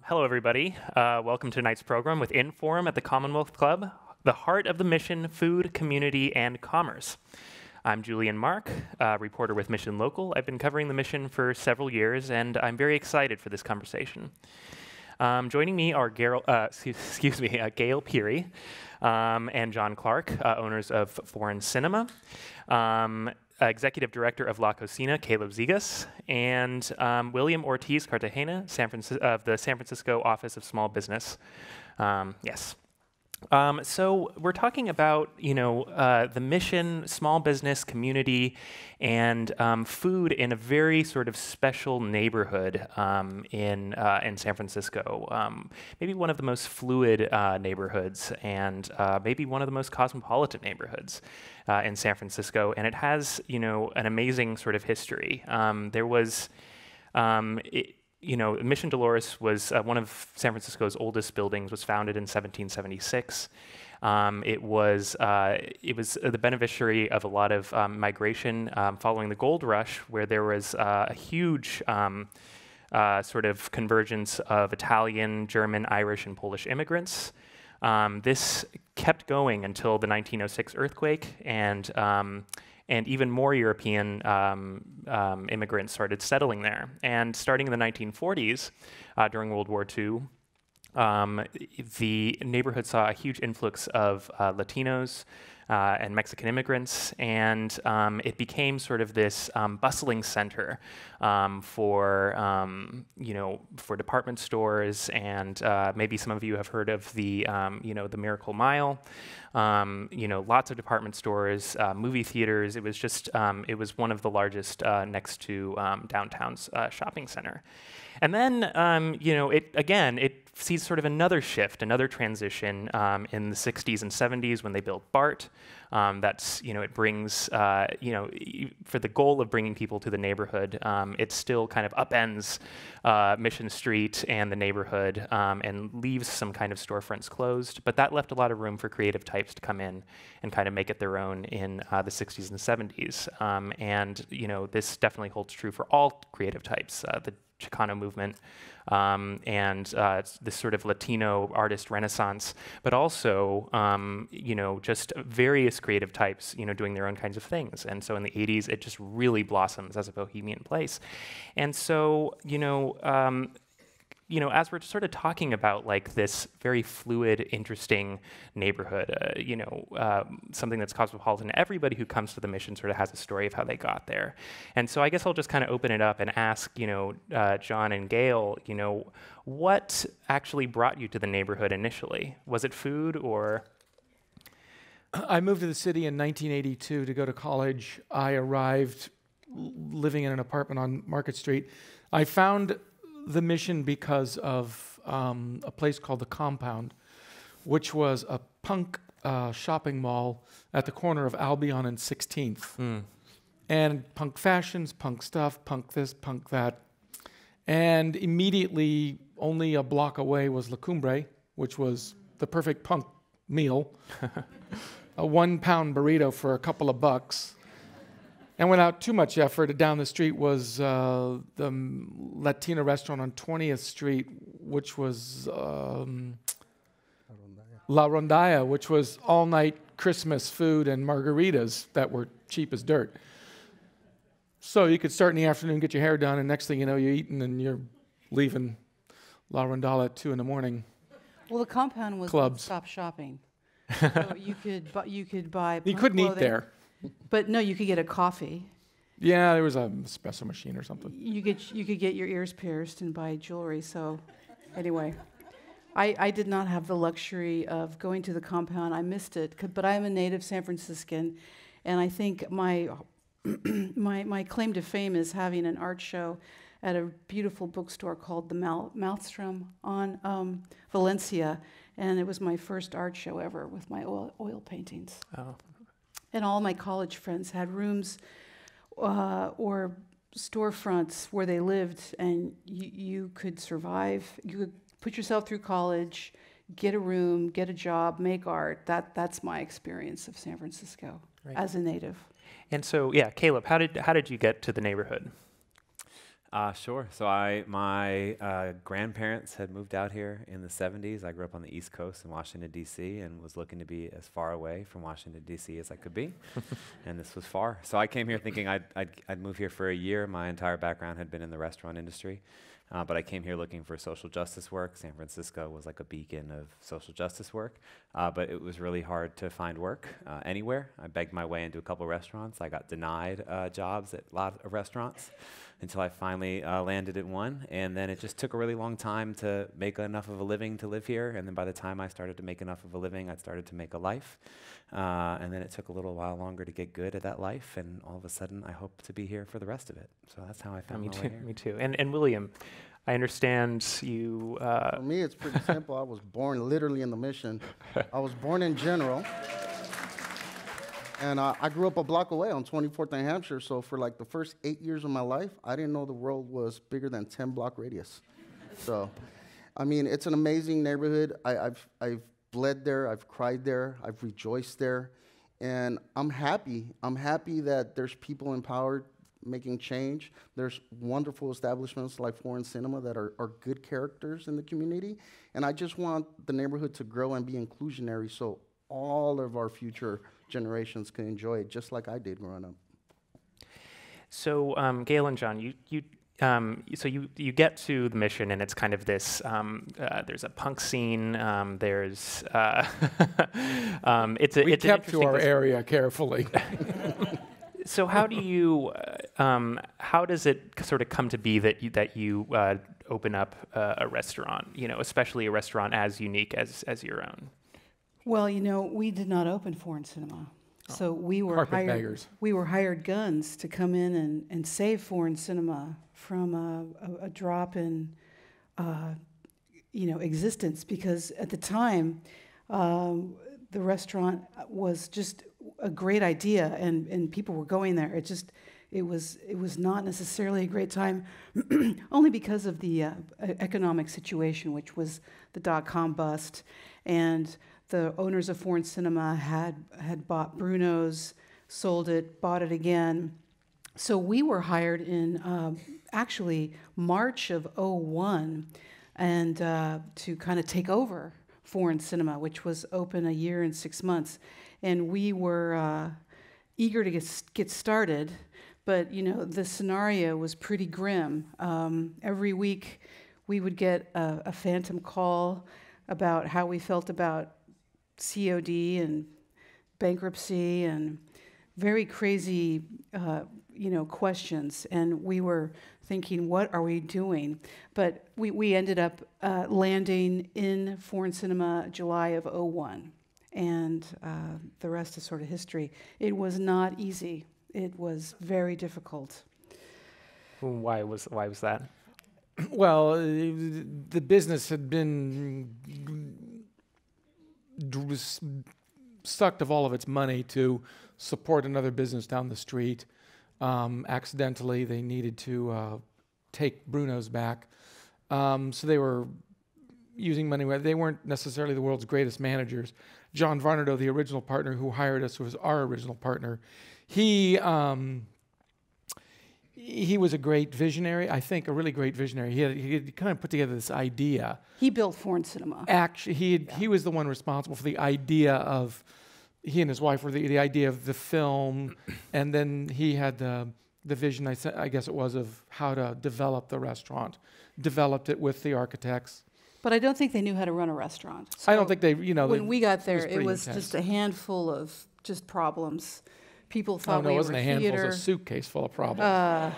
Hello, everybody. Welcome to tonight's program with Inform at the Commonwealth Club, the heart of the mission, food, community, and commerce. I'm Julian Mark, reporter with Mission Local. I've been covering the mission for several years, and I'm very excited for this conversation. Joining me are Gail Peary and John Clark, owners of Foreign Cinema. Executive Director of La Cocina, Caleb Zegas, and William Ortiz Cartagena, of the San Francisco Office of Small Business. Yes. So we're talking about, the mission, small business, community, and food in a very sort of special neighborhood in San Francisco. Maybe one of the most fluid neighborhoods, and maybe one of the most cosmopolitan neighborhoods in San Francisco. And it has, an amazing sort of history. There was. Mission Dolores was one of San Francisco's oldest buildings, was founded in 1776. It was the beneficiary of a lot of migration following the gold rush, where there was a huge sort of convergence of Italian, German, Irish, and Polish immigrants. This kept going until the 1906 earthquake, and even more European immigrants started settling there. And starting in the 1940s, during World War II, the neighborhood saw a huge influx of Latinos and Mexican immigrants, and it became sort of this bustling center for department stores, and maybe some of you have heard of the the Miracle Mile. Lots of department stores, movie theaters. It was just it was one of the largest next to downtown's shopping center. And then, it sees sort of another shift, another transition in the 60s and 70s when they built BART. It brings, for the goal of bringing people to the neighborhood, it still kind of upends Mission Street and the neighborhood and leaves some kind of storefronts closed. But that left a lot of room for creative types to come in and kind of make it their own in the 60s and 70s. This definitely holds true for all creative types. The Chicano movement, and this sort of Latino artist renaissance, but also, just various creative types, doing their own kinds of things. And so in the 80s, it just really blossoms as a bohemian place. And so, as we're sort of talking about like this very fluid, interesting neighborhood, something that's cosmopolitan, everybody who comes to the mission sort of has a story of how they got there. And so I guess I'll just kind of open it up and ask, John and Gail, what actually brought you to the neighborhood initially? Was it food or? I moved to the city in 1982 to go to college. I arrived living in an apartment on Market Street. I found the mission because of a place called The Compound, which was a punk shopping mall at the corner of Albion and 16th. And punk fashions, punk stuff, punk this, punk that. And immediately, only a block away was La Cumbre, which was the perfect punk meal. A 1-pound burrito for a couple of bucks. And without too much effort, down the street was the Latino restaurant on 20th Street, which was La Rondalla, which was all-night Christmas food and margaritas that were cheap as dirt. So you could start in the afternoon, get your hair done, and next thing you know, you're eating and you're leaving La Rondalla at 2 in the morning. Well, The Compound was stop shopping. So you could buy. You couldn't eat there. But no, you could get a coffee. Yeah, there was a espresso machine or something. You could get your ears pierced and buy jewelry. So, anyway, I did not have the luxury of going to The Compound. I missed it, but I am a native San Franciscan, and I think my my claim to fame is having an art show at a beautiful bookstore called the Malmstrom on Valencia, and it was my first art show ever with my oil paintings. Oh. And all my college friends had rooms or storefronts where they lived, and you could survive. You could put yourself through college, get a room, get a job, make art. That's my experience of San Francisco as a native. And so, yeah, Caleb, how did you get to the neighborhood? Sure. So my grandparents had moved out here in the 70s. I grew up on the East Coast in Washington, D.C., and was looking to be as far away from Washington, D.C. as I could be. And this was far. So I came here thinking I'd move here for a year. My entire background had been in the restaurant industry. But I came here looking for social justice work. San Francisco was like a beacon of social justice work. But it was really hard to find work anywhere. I begged my way into a couple restaurants. I got denied jobs at a lot of restaurants until I finally landed at one. And then it just took a really long time to make enough of a living to live here. And then by the time I started to make enough of a living, I started to make a life. And then it took a little while longer to get good at that life. And all of a sudden, I hope to be here for the rest of it. So that's how I found my way here. Me too. And William, I understand you... For me, it's pretty simple. I was born literally in the Mission. I was born in General. And I grew up a block away on 24th and Hampshire, so for like the first 8 years of my life, I didn't know the world was bigger than 10-block radius. So, I mean, it's an amazing neighborhood. I've bled there, I've cried there, I've rejoiced there, and I'm happy. I'm happy that there's people empowered making change. There's wonderful establishments like Foreign Cinema that are good characters in the community, and I just want the neighborhood to grow and be inclusionary so all of our future generations can enjoy it just like I did growing up. So, Gail and John, so you get to the Mission, and it's kind of this. There's a punk scene. There's We kept to our area carefully. So how do you? How does it sort of come to be that you open up a restaurant? You know, especially a restaurant as unique as your own. Well, you know, we did not open Foreign Cinema. So we were hired guns to come in and save Foreign Cinema from a drop in, existence. Because at the time, the restaurant was just a great idea, and people were going there. It was not necessarily a great time, only because of the economic situation, which was the .com bust, and the owners of Foreign Cinema had bought Bruno's, sold it, bought it again. So we were hired in actually March of '01, and to kind of take over Foreign Cinema, which was open a year and 6 months. And we were eager to get started, but you know the scenario was pretty grim. Every week we would get a phantom call about how we felt about COD and bankruptcy and very crazy, questions. And we were thinking, what are we doing? But we ended up landing in Foreign Cinema July of '01. And the rest is sort of history. It was not easy. It was very difficult. Why was that? Well, the business had been sucked of all of its money to support another business down the street. Accidentally, they needed to take Bruno's back. So they were using money. They weren't necessarily the world's greatest managers. John Varnado, the original partner who hired us, was our original partner. He was a great visionary, I think, a really great visionary. He had kind of put together this idea. He built Foreign Cinema. Actually, he was the one responsible for the idea of, he and his wife were the idea of the film, and then he had the vision, I guess it was, of how to develop the restaurant, developed it with the architects. But I don't think they knew how to run a restaurant. So I don't think they, when we got there, it was intense. just a handful of just problems. People thought we it were wasn't a handful, it theater. was a suitcase full of problems.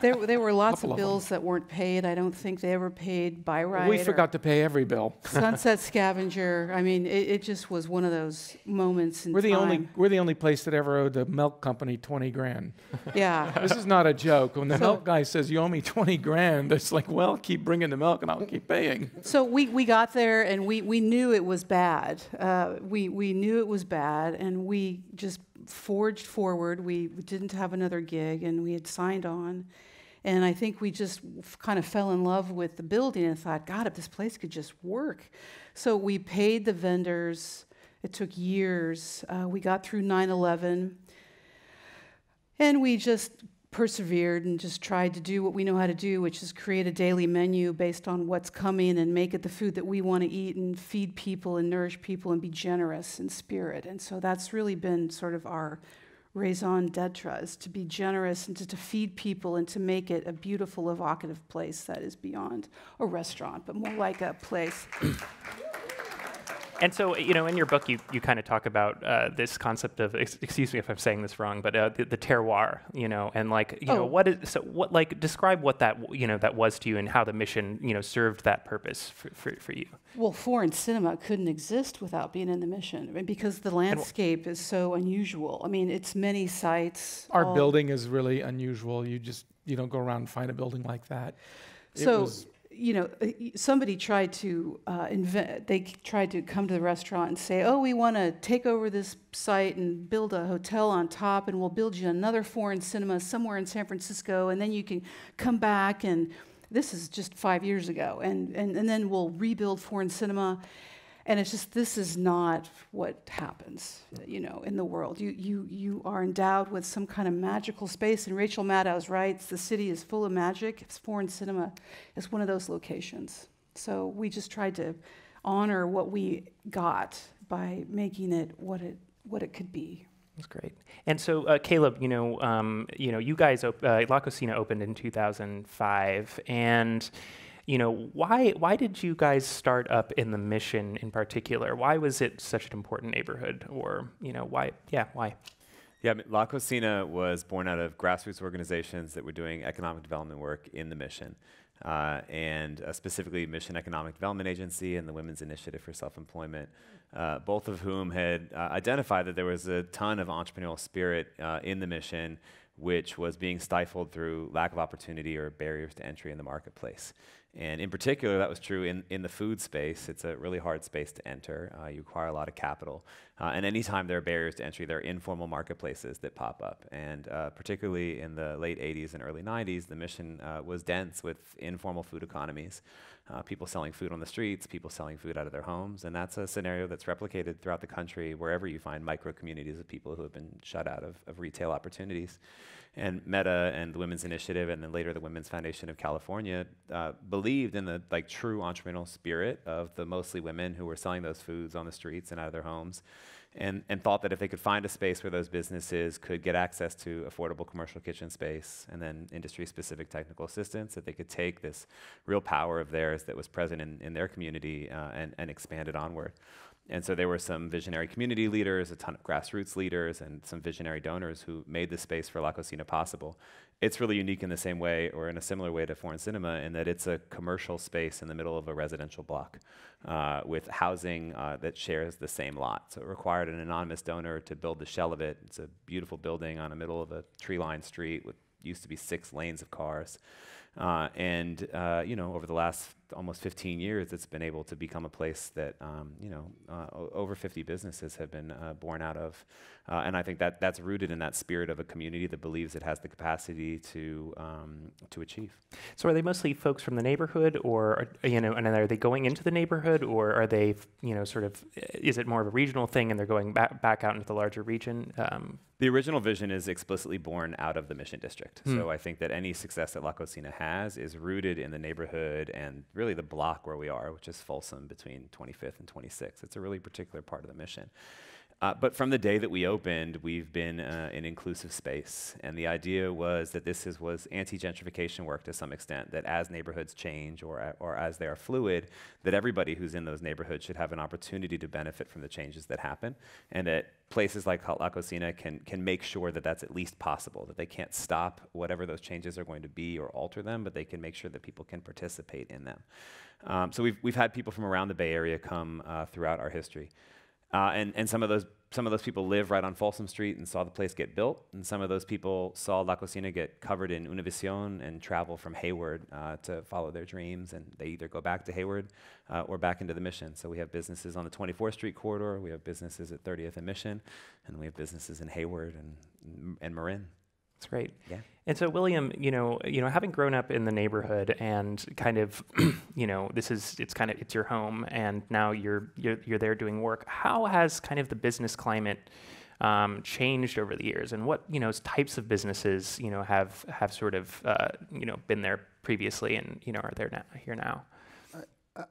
There were lots Couple of of bills that weren't paid. I don't think they ever paid Buy-Rite. We forgot to pay every bill. Sunset Scavenger. I mean, it just was one of those moments in time. We're the only place that ever owed the milk company $20,000. Yeah. This is not a joke. When the milk guy says you owe me $20,000, it's like, well, keep bringing the milk and I'll keep paying. So we got there and we knew it was bad. We knew it was bad, and we just forged forward. We didn't have another gig, and we had signed on. And I think we just kind of fell in love with the building and thought, God, if this place could just work. So we paid the vendors. It took years. We got through 9/11. And we just persevered and just tried to do what we know how to do, which is create a daily menu based on what's coming and make it the food that we want to eat and feed people and nourish people and be generous in spirit. And so that's really been sort of our raison d'etre, is to be generous and to feed people and to make it a beautiful, evocative place that is beyond a restaurant, but more like a place. And so, you know, in your book, you kind of talk about this concept of, excuse me if I'm saying this wrong, but the terroir, you know, and like, you know, describe what that, you know, that was to you and how the mission, you know, served that purpose for you. Well, foreign cinema couldn't exist without being in the mission, I mean, because the landscape is so unusual. I mean, it's many sites. Our building is really unusual. You don't go around and find a building like that. You know, somebody tried to they tried to come to the restaurant and say, oh, we want to take over this site and build a hotel on top, and we'll build you another foreign cinema somewhere in San Francisco, and then you can come back, and this is just 5 years ago, and then we'll rebuild foreign cinema. And it's just, this is not what happens, you know, in the world. You are endowed with some kind of magical space, and Rachel Maddow writes, the city is full of magic. It's foreign cinema is one of those locations. So we just tried to honor what we got by making it what it could be. That's great. And so, Caleb, you you guys, La Cocina opened in 2005, and you know, why did you guys start up in the Mission in particular? Why was it such an important neighborhood? Or, you know, why? Yeah, why? Yeah, La Cocina was born out of grassroots organizations that were doing economic development work in the Mission, and specifically Mission Economic Development Agency and the Women's Initiative for Self-Employment, both of whom had identified that there was a ton of entrepreneurial spirit in the Mission, which was being stifled through lack of opportunity or barriers to entry in the marketplace. And in particular, that was true in the food space. It's a really hard space to enter. You require a lot of capital. And anytime there are barriers to entry, there are informal marketplaces that pop up. And particularly in the late 80s and early 90s, the Mission was dense with informal food economies. People selling food on the streets, people selling food out of their homes. And that's a scenario that's replicated throughout the country, wherever you find micro-communities of people who have been shut out of retail opportunities. And Meta and the Women's Initiative, and then later the Women's Foundation of California, believed in the true entrepreneurial spirit of the mostly women who were selling those foods on the streets and out of their homes, and thought that if they could find a space where those businesses could get access to affordable commercial kitchen space and then industry-specific technical assistance, that they could take this real power of theirs that was present in their community and expand it onward. And so there were some visionary community leaders, a ton of grassroots leaders, and some visionary donors who made this space for La Cocina possible. It's really unique in the same way, or in a similar way to foreign cinema, in that it's a commercial space in the middle of a residential block with housing that shares the same lot. So it required an anonymous donor to build the shell of it. It's a beautiful building on the middle of a tree-lined street with used to be 6 lanes of cars. Over the last almost 15 years, it's been able to become a place that, over 50 businesses have been born out of. And I think that's rooted in that spirit of a community that believes it has the capacity to achieve. So are they mostly folks from the neighborhood, or, and are they going into the neighborhood, or are they, is it more of a regional thing and they're going back out into the larger region? The original vision is explicitly born out of the Mission District. So I think that any success that La Cocina has is rooted in the neighborhood and really the block where we are, which is Folsom between 25th and 26th. It's a really particular part of the Mission. But from the day that we opened, we've been an inclusive space. And the idea was that this was anti-gentrification work to some extent, that as neighborhoods change or as they are fluid, that everybody who's in those neighborhoods should have an opportunity to benefit from the changes that happen, and that places like La Cocina can make sure that that's at least possible, that they can't stop whatever those changes are going to be or alter them, but they can make sure that people can participate in them. So we've had people from around the Bay Area come throughout our history. And some of those people live right on Folsom Street and saw the place get built, and some of those people saw La Cocina get covered in Univision and travel from Hayward to follow their dreams, and they either go back to Hayward or back into the Mission. So we have businesses on the 24th Street corridor, we have businesses at 30th and Mission, and we have businesses in Hayward and Marin. That's great. Yeah. And so, William, having grown up in the neighborhood and kind of, it's your home, and now you're there doing work. How has kind of the business climate changed over the years, and what types of businesses have sort of been there previously and are there here now?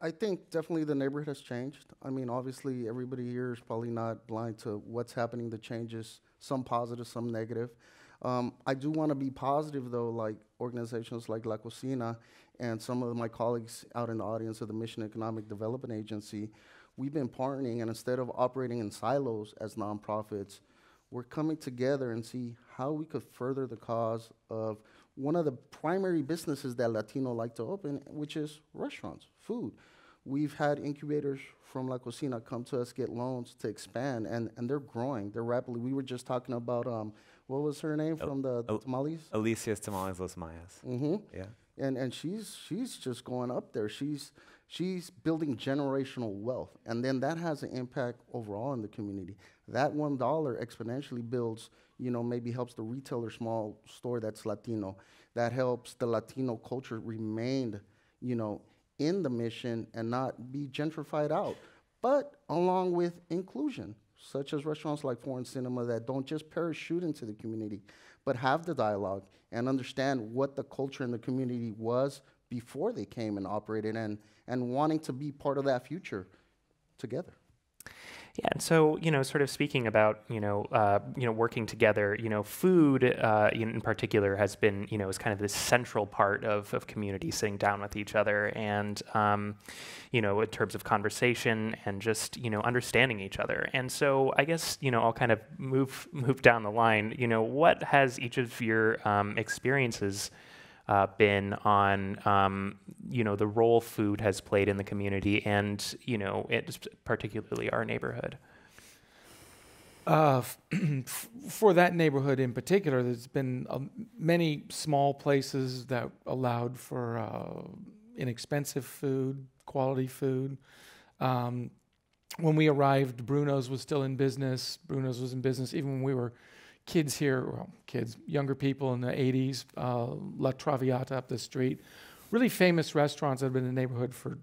I think definitely the neighborhood has changed. I mean, obviously, everybody here is probably not blind to what's happening, the changes, some positive, some negative. I do want to be positive, though, like organizations like La Cocina and some of my colleagues out in the audience of the Mission Economic Development Agency, we've been partnering, and instead of operating in silos as nonprofits, we're coming together and see how we could further the cause of one of the primary businesses that Latino like to open, which is restaurants, food. We've had incubators from La Cocina come to us, get loans to expand, and they're growing. They're rapidly. We were just talking about, what was her name from the tamales? Alicia's Tamales Los Mayas. Mm-hmm. Yeah. And she's just going up there. She's building generational wealth, and then that has an impact overall in the community. That $1 exponentially builds, maybe helps the retailer small store that's Latino. That helps the Latino culture remain, in the mission and not be gentrified out, but along with inclusion, such as restaurants like Foreign Cinema that don't just parachute into the community, but have the dialogue and understand what the culture in the community was before they came and operated, and wanting to be part of that future together. Yeah, and so sort of speaking about working together, food in particular has been is kind of this central part of community sitting down with each other, and in terms of conversation and just understanding each other. And so I guess I'll kind of move down the line. What has each of your experiences been on the role food has played in the community, and it's particularly our neighborhood? For that neighborhood in particular, there's been many small places that allowed for inexpensive food, quality food. When we arrived, Bruno's was still in business. Bruno's was in business even when we were kids here, younger people in the 80s, La Traviata up the street. Really famous restaurants that have been in the neighborhood for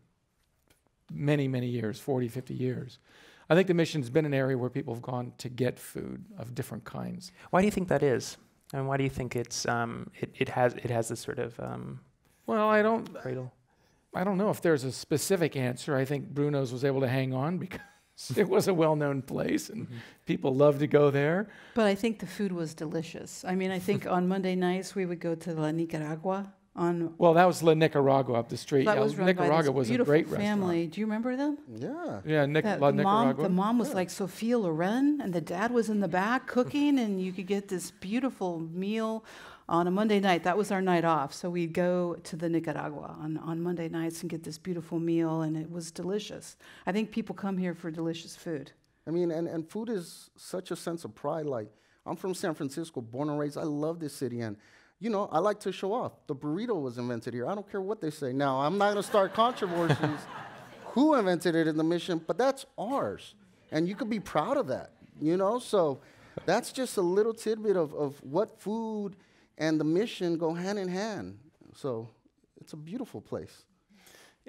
many, many years, 40, 50 years. I think the Mission's been an area where people have gone to get food of different kinds. Why do you think that is? And why do you think it's it has this sort of well, I don't know if there's a specific answer. I think Bruno's was able to hang on because it was a well-known place, and people loved to go there. But I think the food was delicious. I mean, I think on Monday nights we would go to La Nicaragua. Well, that was La Nicaragua up the street. That was run Nicaragua by was this a beautiful great family. restaurant. Do you remember them? Yeah. La Nicaragua. The mom was like Sophia Loren, and the dad was in the back cooking, and you could get this beautiful meal on a Monday night. That was our night off. So we'd go to the Nicaragua on Monday nights and get this beautiful meal, and it was delicious. I think people come here for delicious food. I mean, and food is such a sense of pride. Like, I'm from San Francisco, born and raised. I love this city, and I like to show off. The burrito was invented here. I don't care what they say. Now, I'm not going to start controversies who invented it in the Mission, but that's ours. And you could be proud of that, So that's just a little tidbit of what food and the Mission go hand in hand. So it's a beautiful place.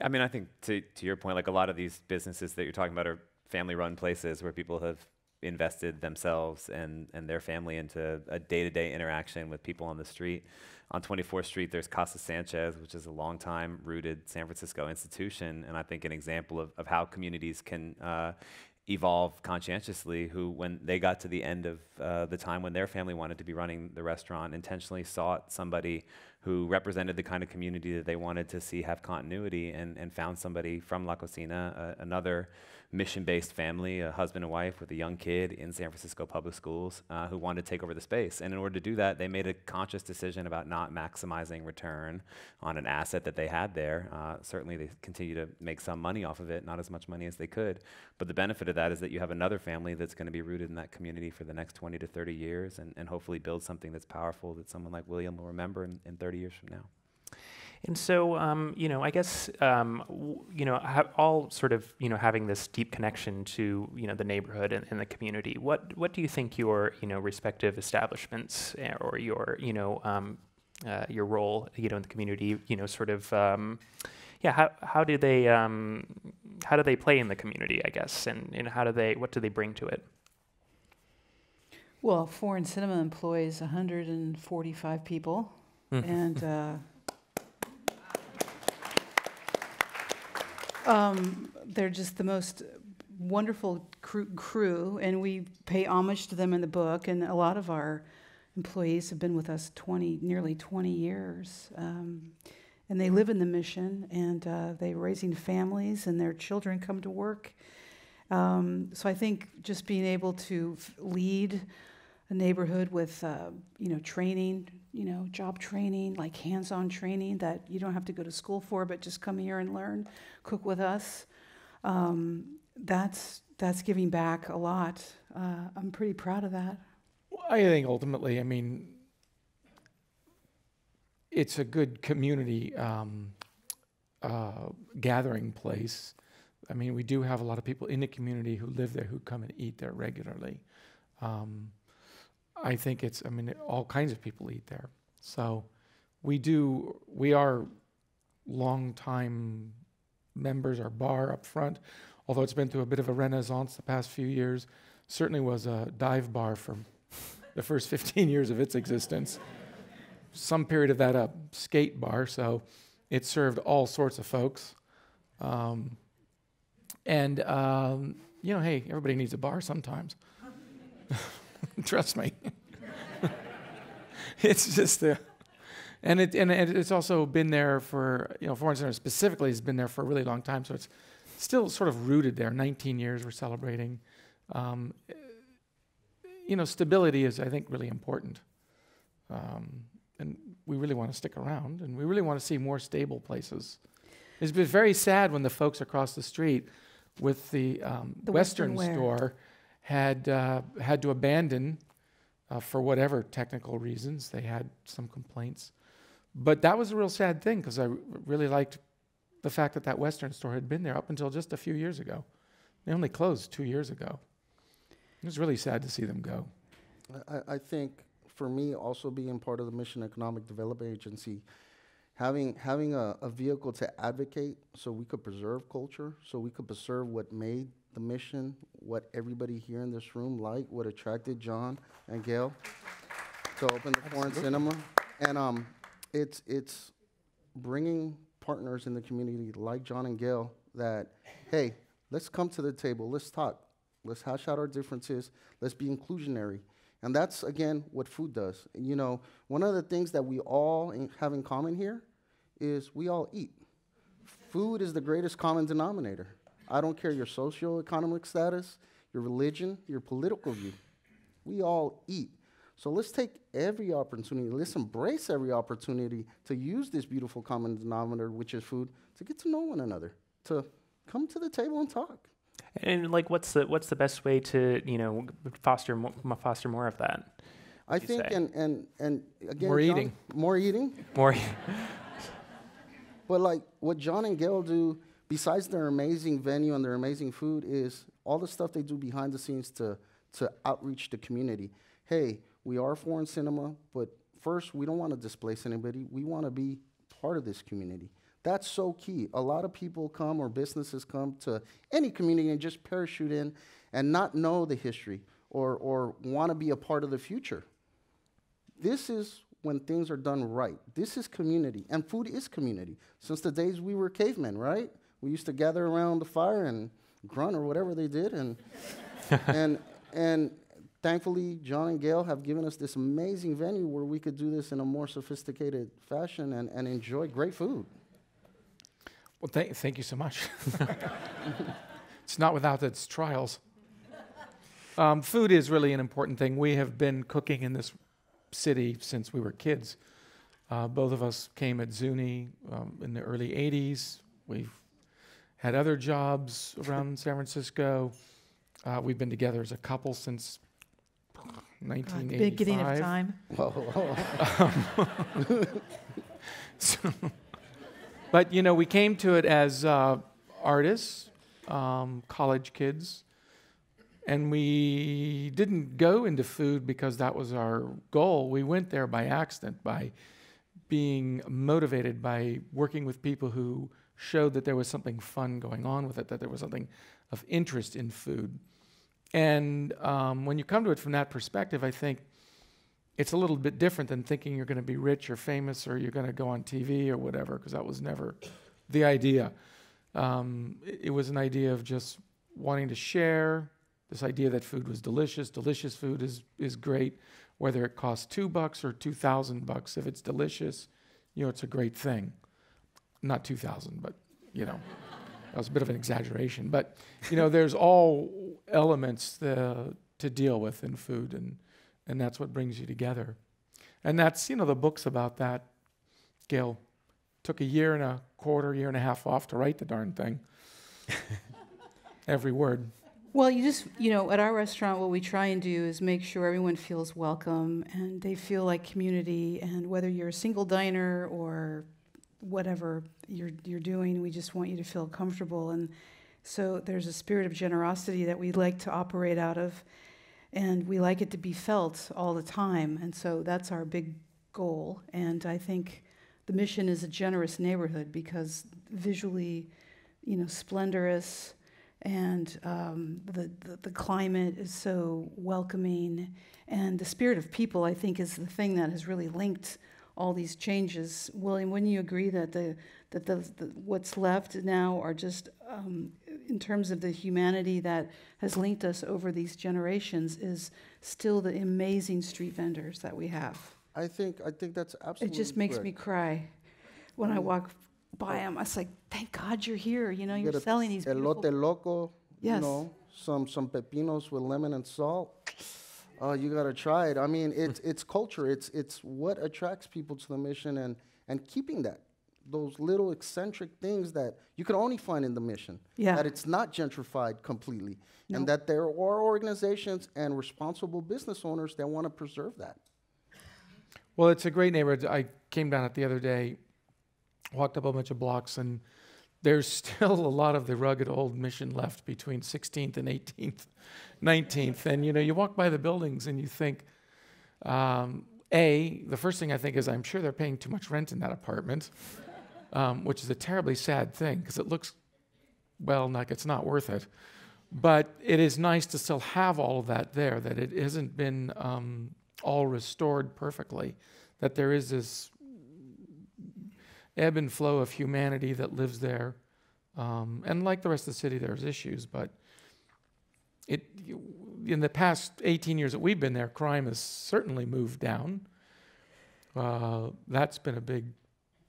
I mean, I think to your point, like a lot of these businesses that you're talking about are family-run places where people have invested themselves and their family into a day-to-day interaction with people on the street. On 24th Street, there's Casa Sanchez, which is a long-time rooted San Francisco institution, and I think an example of how communities can evolve conscientiously, who, when they got to the end of the time when their family wanted to be running the restaurant, intentionally sought somebody who represented the kind of community that they wanted to see have continuity, and found somebody from La Cocina, another mission-based family, a husband and wife with a young kid in San Francisco public schools, who wanted to take over the space. And in order to do that, they made a conscious decision about not maximizing return on an asset that they had there. Certainly they continue to make some money off of it, not as much money as they could. But the benefit of that is that you have another family that's going to be rooted in that community for the next 20 to 30 years, and hopefully build something that's powerful that someone like William will remember in 30 years from now. And so, I guess, all sort of, having this deep connection to, the neighborhood and the community. What do you think your, respective establishments or your, your role, in the community, sort of, how do they play in the community, I guess, and what do they bring to it? Well, Foreign Cinema employs 145 people, and they're just the most wonderful crew, and we pay homage to them in the book. And a lot of our employees have been with us nearly 20 years, and they live in the mission, and they're raising families, and their children come to work. So I think just being able to lead a neighborhood with, training, job training, like hands-on training that you don't have to go to school for, but just come here and learn, cook with us. That's giving back a lot. I'm pretty proud of that. I think ultimately, I mean, it's a good community gathering place. I mean, we do have a lot of people in the community who live there, who come and eat there regularly. I think all kinds of people eat there. So we are long-time members. Our bar up front, although it's been through a bit of a renaissance the past few years, certainly was a dive bar for the first 15 years of its existence. Some period of that a skate bar, so it served all sorts of folks. Hey, everybody needs a bar sometimes. Trust me. It's just and it's also been there for, Foreign Center specifically has been there for a really long time, so it's still sort of rooted there. 19 years we're celebrating. Stability is, I think, really important. And we really want to stick around, and we really want to see more stable places. It's been very sad when the folks across the street with the Western store had to abandon for whatever technical reasons. They had some complaints. But that was a real sad thing, because I really liked the fact that Western store had been there up until just a few years ago. They only closed 2 years ago. It was really sad to see them go. I think for me, also being part of the Mission Economic Development Agency, having a vehicle to advocate so we could preserve culture, so we could preserve what made the mission, what everybody here in this room liked, what attracted John and Gail to open the Foreign Cinema. And it's bringing partners in the community like John and Gail that, hey, let's come to the table, let's talk, let's hash out our differences, let's be inclusionary. And that's, again, what food does. One of the things that we all have in common here is we all eat. Food is the greatest common denominator. I don't care your socioeconomic status, your religion, your political view. We all eat. So let's take every opportunity, let's embrace every opportunity to use this beautiful common denominator, which is food, to get to know one another, to come to the table and talk. And what's the best way to foster more of that? I think and again, more John, eating. More eating. More. But what John and Gail do, besides their amazing venue and their amazing food, is all the stuff they do behind the scenes to outreach the community. Hey, we are Foreign Cinema, but first, we don't want to displace anybody. We want to be part of this community. That's so key. A lot of people come, or businesses come to any community and just parachute in and not know the history or want to be a part of the future. This is when things are done right. This is community, and food is community. Since the days we were cavemen, right? We used to gather around the fire and grunt or whatever they did, and thankfully, John and Gail have given us this amazing venue where we could do this in a more sophisticated fashion and enjoy great food. Well, thank you so much. It's not without its trials. Food is really an important thing. We have been cooking in this city since we were kids. Both of us came at Zuni in the early 80s. We've had other jobs around San Francisco. We've been together as a couple since 1985. Beginning of time. But, we came to it as artists, college kids, and we didn't go into food because that was our goal. We went there by accident, by being motivated by working with people who showed that there was something fun going on with it, that there was something of interest in food. And when you come to it from that perspective, I think it's a little bit different than thinking you're going to be rich or famous or you're going to go on TV or whatever, because that was never the idea. It was an idea of just wanting to share, this idea that food was delicious. Delicious food is great, whether it costs $2 or $2,000. If it's delicious, it's a great thing. Not 2,000, but, that was a bit of an exaggeration. But, there's all elements to deal with in food, and that's what brings you together. And that's, the books about that, Gail, took a year and a quarter, year and a half off to write the darn thing. Every word. Well, at our restaurant, what we try and do is make sure everyone feels welcome and they feel like community. And whether you're a single diner or whatever you're doing, we just want you to feel comfortable. And so there's a spirit of generosity that we like to operate out of, and we like it to be felt all the time. And so that's our big goal. And I think the Mission is a generous neighborhood because visually, splendorous. And the climate is so welcoming, and the spirit of people, I think, is the thing that has really linked all these changes. William, wouldn't you agree that the what's left now are just, in terms of the humanity that has linked us over these generations, is still the amazing street vendors that we have? I think that's absolutely. It just makes correct. me cry when I walk by them. I was like, thank God you're here. You're selling these beautiful. Elote loco. Yes. Some pepinos with lemon and salt. Oh, you gotta try it. I mean, it's culture. It's what attracts people to the Mission, and keeping those little eccentric things that you can only find in the Mission. Yeah. That it's not gentrified completely, No. and that there are organizations and responsible business owners that want to preserve that. Well, it's a great neighborhood. I came down it the other day, walked up a bunch of blocks, and there's still a lot of the rugged old Mission left between 16th and 18th, 19th. And, you walk by the buildings and you think, the first thing I think is I'm sure they're paying too much rent in that apartment, which is a terribly sad thing because it looks, like it's not worth it. But it is nice to still have all of that there, that it hasn't been all restored perfectly, that there is this ebb and flow of humanity that lives there. And like the rest of the city, there's issues, but in the past 18 years that we've been there, crime has certainly moved down. That's been a big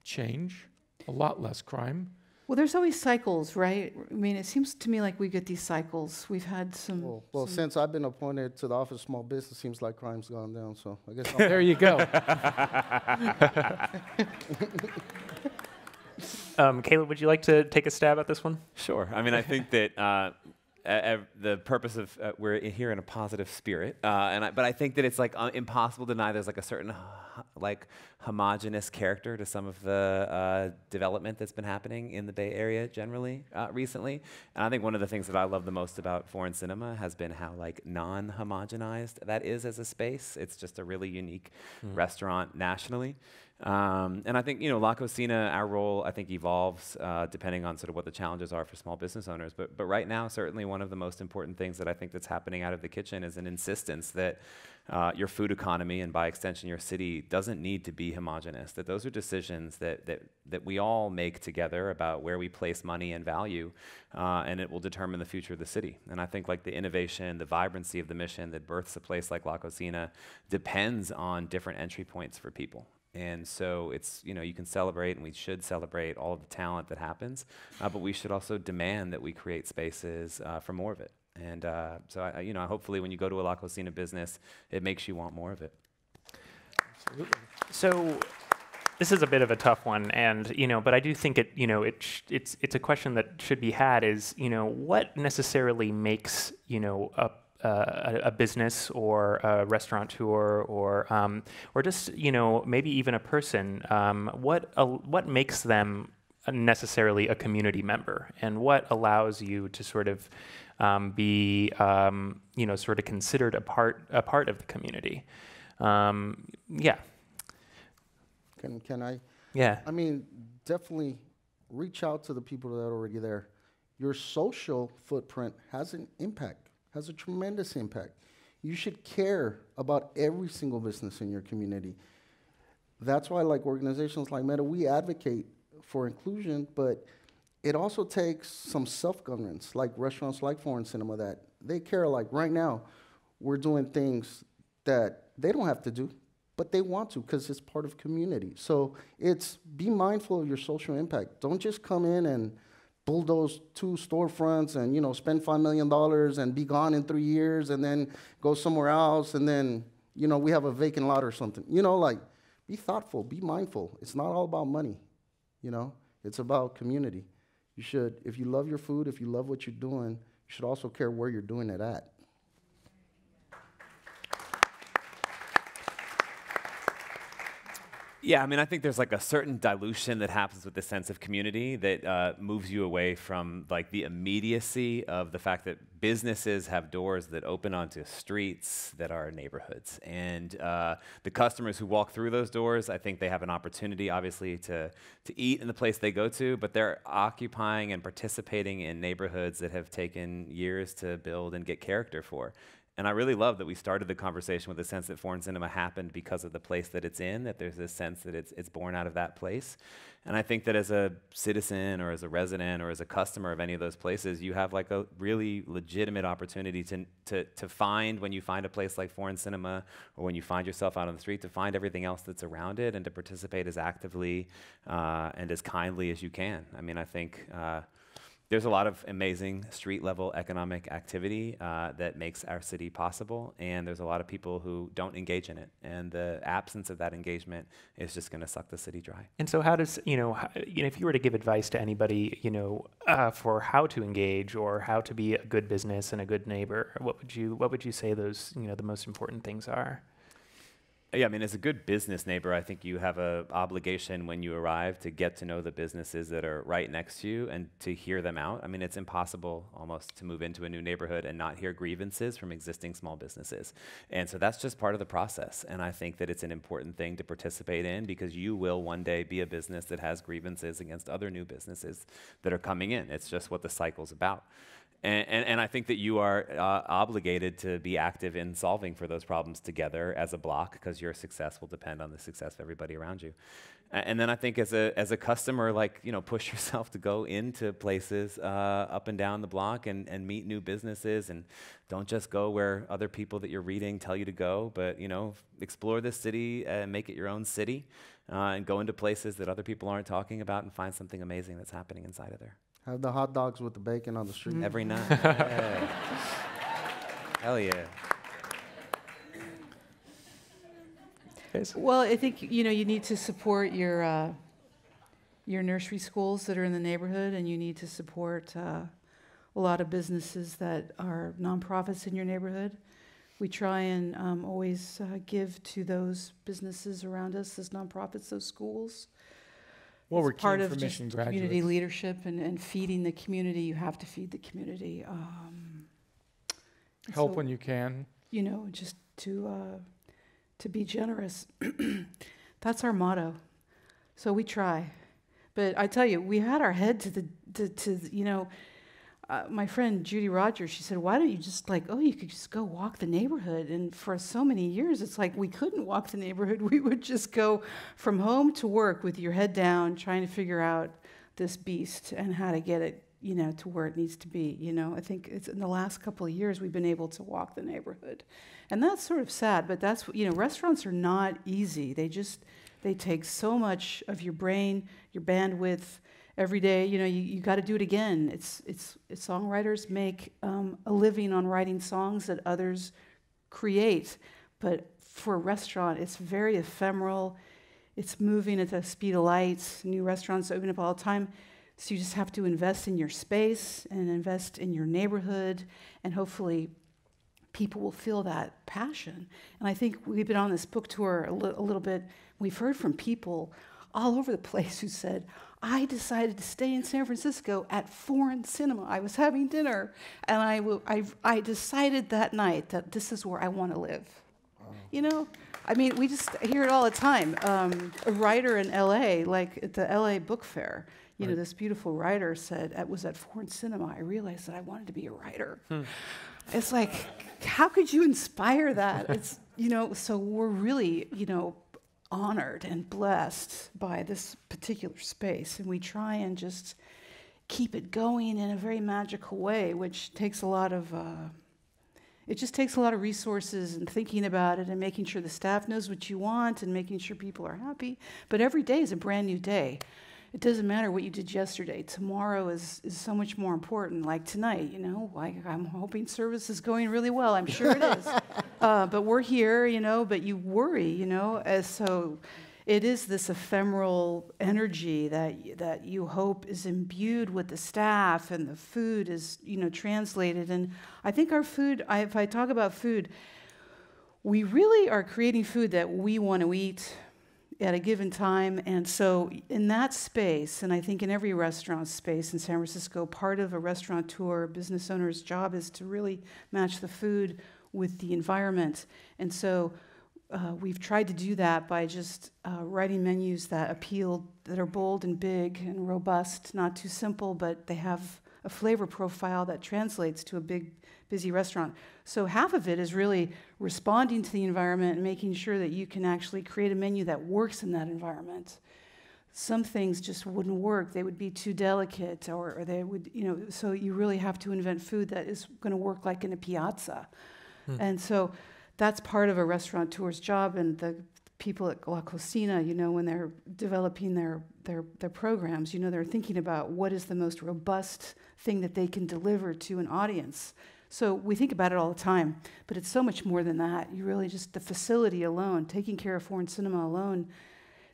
change, a lot less crime. Well, there's always cycles, right? I mean, it seems to me like we get these cycles. We've had some. Well, since I've been appointed to the Office of Small Business, seems like crime's gone down. So I guess There you go. Caleb, would you like to take a stab at this one? Sure. I mean, I think that the purpose of we're here in a positive spirit, but I think that it's like impossible to deny there's like a certain homogenous character to some of the development that's been happening in the Bay Area generally recently. And I think one of the things that I love the most about foreign cinema has been how non-homogenized that is as a space. It's just a really unique restaurant nationally. And I think, La Cocina, our role, I think, evolves depending on sort of what the challenges are for small business owners. But right now, certainly one of the most important things that I think that's happening out of the kitchen is an insistence that your food economy, and by extension your city, doesn't need to be homogenous, that those are decisions that we all make together about where we place money and value, and it will determine the future of the city. And I think the innovation, the vibrancy of the Mission that births a place like La Cocina depends on different entry points for people. And so it's, you can celebrate, and we should celebrate all of the talent that happens, but we should also demand that we create spaces for more of it. And so, hopefully when you go to a La Cocina business, it makes you want more of it. Absolutely. So this is a bit of a tough one, and but I do think it's a question that should be had. Is what necessarily makes a business or a restaurateur or just maybe even a person, what makes them necessarily a community member, and what allows you to sort of be sort of considered a part of the community? Yeah. Can I? Yeah. I mean, definitely reach out to the people that are already there. Your social footprint has an impact. has a tremendous impact. You should care about every single business in your community. That's why, like organizations like Meta, we advocate for inclusion, but it also takes some self-governance, like restaurants like Foreign Cinema, that they care. Like right now, we're doing things that they don't have to do, but they want to because it's part of community. So it's be mindful of your social impact. Don't just come in and bulldoze 2 storefronts and, you know, spend $5 million and be gone in 3 years and then go somewhere else and then, you know, we have a vacant lot or something. You know, like, be thoughtful, be mindful. It's not all about money, you know? It's about community. You should, if you love your food, if you love what you're doing, you should also care where you're doing it at. Yeah, I mean, I think there's like a certain dilution that happens with the sense of community that moves you away from like the immediacy of the fact that businesses have doors that open onto streets that are neighborhoods. And the customers who walk through those doors, I think they have an opportunity, obviously, to eat in the place they go to, but they're occupying and participating in neighborhoods that have taken years to build and get character for. And I really love that we started the conversation with the sense that Foreign Cinema happened because of the place that it's in, that there's this sense that it's born out of that place. And I think that as a citizen or as a resident or as a customer of any of those places, you have like a really legitimate opportunity to find, when you find a place like Foreign Cinema or when you find yourself out on the street, to find everything else that's around it and to participate as actively and as kindly as you can. I mean, I think there's a lot of amazing street-level economic activity that makes our city possible, and there's a lot of people who don't engage in it, and the absence of that engagement is just going to suck the city dry. And so how does, if you were to give advice to anybody, for how to engage or how to be a good business and a good neighbor, what would you say those, the most important things are? Yeah, I mean, as a good business neighbor, I think you have an obligation when you arrive to get to know the businesses that are right next to you and to hear them out. I mean, it's impossible almost to move into a new neighborhood and not hear grievances from existing small businesses. And so that's just part of the process. And I think that it's an important thing to participate in because you will one day be a business that has grievances against other new businesses that are coming in. It's just what the cycle's about. And I think that you are obligated to be active in solving for those problems together as a block because your success will depend on the success of everybody around you. And then I think as a customer, push yourself to go into places up and down the block and meet new businesses, and don't just go where other people that you're reading tell you to go, but explore this city and make it your own city, and go into places that other people aren't talking about and find something amazing that's happening inside of there. Have the hot dogs with the bacon on the street. Every night. Yeah. Hell yeah. Well, I think you need to support your nursery schools that are in the neighborhood, and you need to support a lot of businesses that are nonprofits in your neighborhood. We try and always give to those businesses around us, those nonprofits, those schools. Well, it's we're part keen of for just mission community graduates. leadership and feeding the community. You have to feed the community. Help so, when you can. Just to be generous. That's our motto. So we try. But I tell you, we had our head to my friend Judy Rogers, she said, why don't you just you could just go walk the neighborhood. And for so many years, it's like we couldn't walk the neighborhood. We would just go from home to work with your head down, trying to figure out this beast and how to get it, to where it needs to be. I think it's in the last couple of years we've been able to walk the neighborhood. And that's sort of sad, but that's, restaurants are not easy. They take so much of your brain, your bandwidth. Every day, you got to do it again. It's songwriters make a living on writing songs that others create, but for a restaurant, it's very ephemeral. It's moving at the speed of light. New restaurants open up all the time, so you just have to invest in your space and invest in your neighborhood, and hopefully, people will feel that passion. And I think we've been on this book tour a little bit. We've heard from people all over the place who said, I decided to stay in San Francisco at Foreign Cinema. I was having dinner, and I decided that night that this is where I want to live. I mean, we just hear it all the time. A writer in L.A., like at the L.A. Book Fair, this beautiful writer said, it was at Foreign Cinema, I realized that I wanted to be a writer. It's like, how could you inspire that? It's, so we're really, honored and blessed by this particular space, and we try and just keep it going in a very magical way, which takes a lot of, it just takes a lot of resources and thinking about it and making sure the staff knows what you want and making sure people are happy. But every day is a brand new day. It doesn't matter what you did yesterday. Tomorrow is so much more important. Like tonight, I'm hoping service is going really well. I'm sure it is. But we're here, but you worry, so it is this ephemeral energy that you hope is imbued with the staff, and the food is, translated. And I think our food, if I talk about food, we really are creating food that we want to eat at a given time. And so in that space, and I think in every restaurant space in San Francisco, part of a restaurateur, business owner's job is to really match the food with the environment. And so we've tried to do that by just writing menus that appeal, that are bold and big and robust, not too simple, but they have a flavor profile that translates to a big, busy restaurant. So half of it is really responding to the environment and making sure that you can actually create a menu that works in that environment. Some things just wouldn't work. They would be too delicate, or they would, so you really have to invent food that is going to work like in a piazza. And so that's part of a restaurateur's job, and the people at La Cocina, when they're developing their programs, they're thinking about what is the most robust thing that they can deliver to an audience. So we think about it all the time, but it's so much more than that. You really just, the facility alone, taking care of Foreign Cinema alone.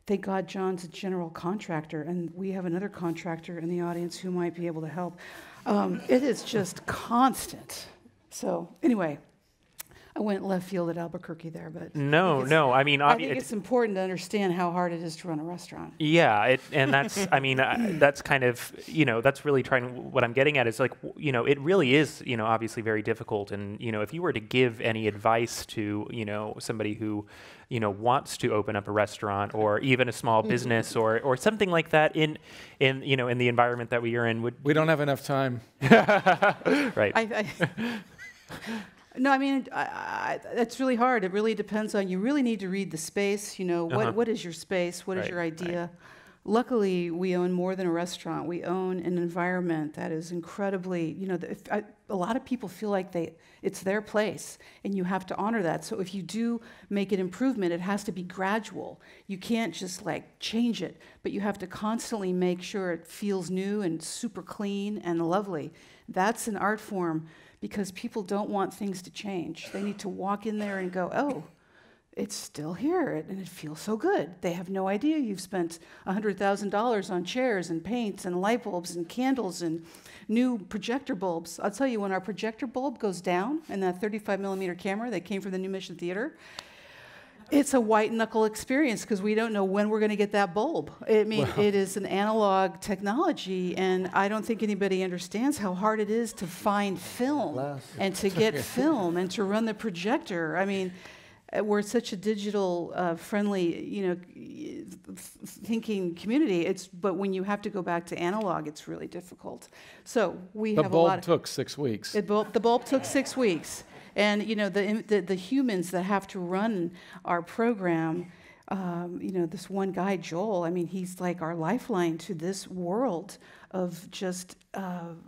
Thank God John's a general contractor, and we have another contractor in the audience who might be able to help. It is just constant. So anyway, I went left field at Albuquerque there, but No. I mean, I think it's important to understand how hard it is to run a restaurant. Yeah, and that's, I mean, that's kind of, that's really what I'm getting at is like, it really is, obviously very difficult. And, if you were to give any advice to, somebody who, wants to open up a restaurant or even a small business or something like that in the environment that we are in, we don't have enough time. Right. No, I mean, that's really hard. It really depends on, you really need to read the space, what is your space, what is your idea? Right. Luckily, we own more than a restaurant. We own an environment that is incredibly, a lot of people feel like it's their place, and you have to honor that. So if you do make an improvement, it has to be gradual. You can't just change it, but you have to constantly make sure it feels new and super clean and lovely. That's an art form, because people don't want things to change. They need to walk in there and go, oh, it's still here, and it feels so good. They have no idea you've spent $100,000 on chairs and paints and light bulbs and candles and new projector bulbs. I'll tell you, when our projector bulb goes down in that 35 millimeter camera that came from the New Mission Theater, it's a white knuckle experience, because we don't know when we're going to get that bulb. I mean, It is an analog technology, and I don't think anybody understands how hard it is to find film and to get film and to run the projector. I mean, we're such a digital friendly, thinking community. But when you have to go back to analog, it's really difficult. So we have a lot. The bulb took 6 weeks. The bulb took 6 weeks. And the humans that have to run our program, this one guy, Joel, I mean, he's like our lifeline to this world of just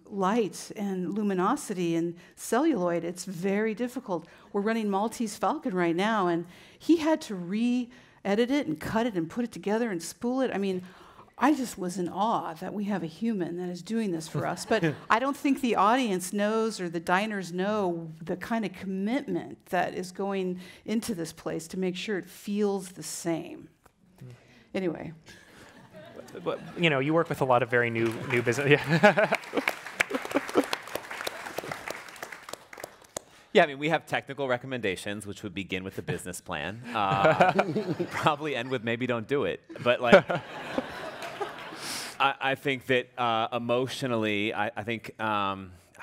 light and luminosity and celluloid. It's very difficult. We're running Maltese Falcon right now, and he had to re-edit it and cut it and put it together and spool it. I mean, I just was in awe that we have a human that is doing this for us. But I don't think the audience knows, or the diners know, the kind of commitment that is going into this place to make sure it feels the same. Anyway. But, you work with a lot of very new business. Yeah. Yeah, I mean, we have technical recommendations, which would begin with the business plan. Probably end with maybe don't do it. But I think that emotionally, I think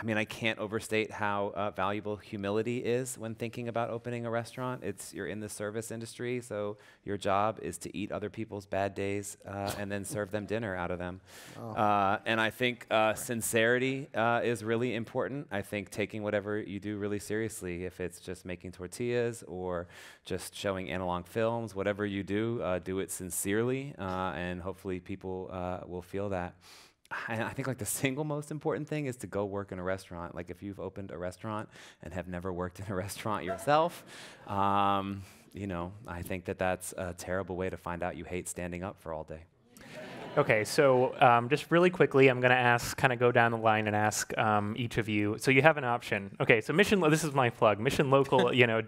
I mean, I can't overstate how valuable humility is when thinking about opening a restaurant. You're in the service industry, so your job is to eat other people's bad days and then serve them dinner out of them. And I think sincerity is really important. I think taking whatever you do really seriously, if it's just making tortillas or just showing analog films, whatever you do it sincerely, and hopefully people will feel that. And I think like the single most important thing is to go work in a restaurant. Like if you've opened a restaurant and have never worked in a restaurant yourself, you know, I think that's a terrible way to find out you hate standing up for all day. Okay, so just really quickly, I'm going to kind of go down the line and ask each of you. So you have an option. Okay, so this is my plug. Mission Local, you know,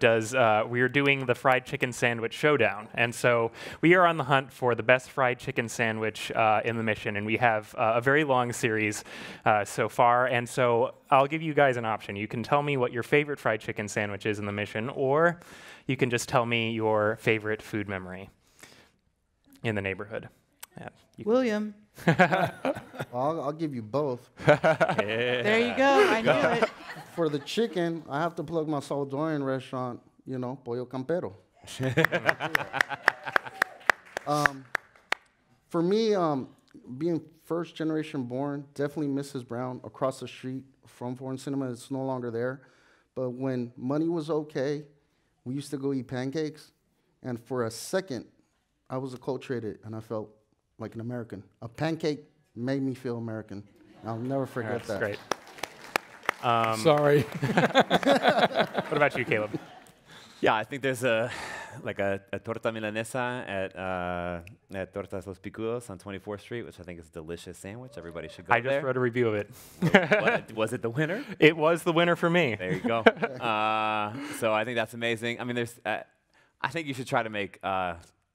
we are doing the fried chicken sandwich showdown. And so we are on the hunt for the best fried chicken sandwich in the Mission. And we have a very long series so far. And so I'll give you guys an option. You can tell me what your favorite fried chicken sandwich is in the Mission, or you can just tell me your favorite food memory in the neighborhood. Yeah, William. Well, I'll give you both. There you go. I knew it. For the chicken, I have to plug my Salvadorian restaurant, you know, Pollo Campero. For me, being first generation born, definitely Mrs. Brown across the street from Foreign Cinema. It's no longer there. But when money was okay, we used to go eat pancakes. And for a second, I was acculturated and I felt like an American. A pancake made me feel American. I'll never forget that. Great. Sorry. What about you, Caleb? Yeah, I think there's a torta milanesa at Tortas Los Picudos on 24th Street, which I think is a delicious sandwich. Everybody should go I there. just wrote a review of it. Was it the winner? It was the winner for me. There you go. So I think that's amazing. I mean, I think you should try to make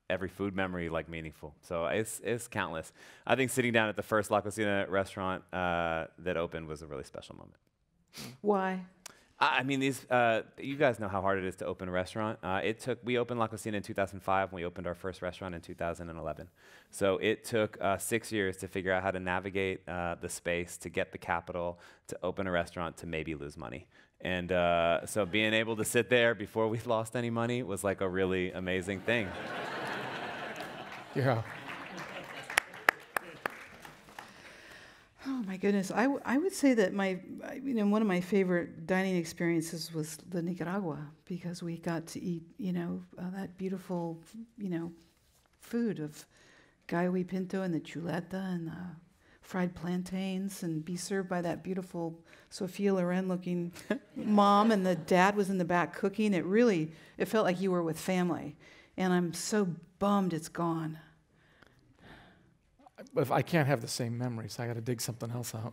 every food memory like meaningful. So it's countless. I think sitting down at the first La Cocina restaurant that opened was a really special moment. Why? I mean, you guys know how hard it is to open a restaurant. We opened La Cocina in 2005, and we opened our first restaurant in 2011. So it took 6 years to figure out how to navigate the space, to get the capital, to open a restaurant, to maybe lose money. And so being able to sit there before we lost any money was like a really amazing thing. Yeah. Oh my goodness! I would say that one of my favorite dining experiences was the Nicaragua, because we got to eat that beautiful food of gallo y pinto and the chuleta and the fried plantains, and be served by that beautiful Sofia Loren looking mom, and the dad was in the back cooking. It felt like you were with family, and I'm so bummed it's gone. If I can't have the same memories, I got to dig something else out.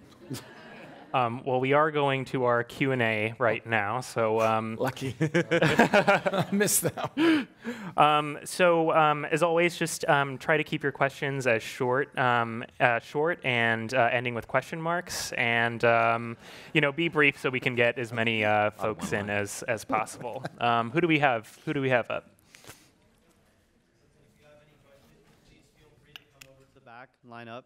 Well, we are going to our Q&A right now, so Lucky. I missed that one. As always, just try to keep your questions as short and ending with question marks, and be brief so we can get as many folks in as possible. Who do we have up? Line up.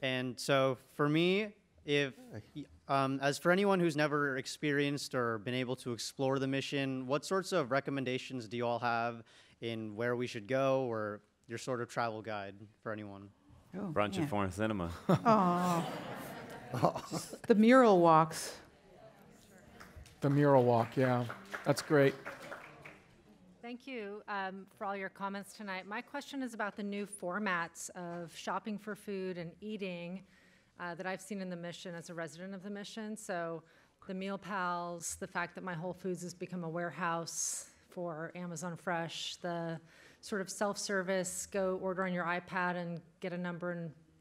And so for me, as for anyone who's never experienced or been able to explore the Mission, what sorts of recommendations do you all have in where we should go, or your sort of travel guide for anyone? Oh, Brunch yeah. at Foreign Cinema. Oh. The mural walks. The mural walk, yeah. That's great. Thank you for all your comments tonight. My question is about the new formats of shopping for food and eating that I've seen in the Mission as a resident of the Mission. So the Meal Pals, the fact that my Whole Foods has become a warehouse for Amazon Fresh, the sort of self-service, go order on your iPad and get a number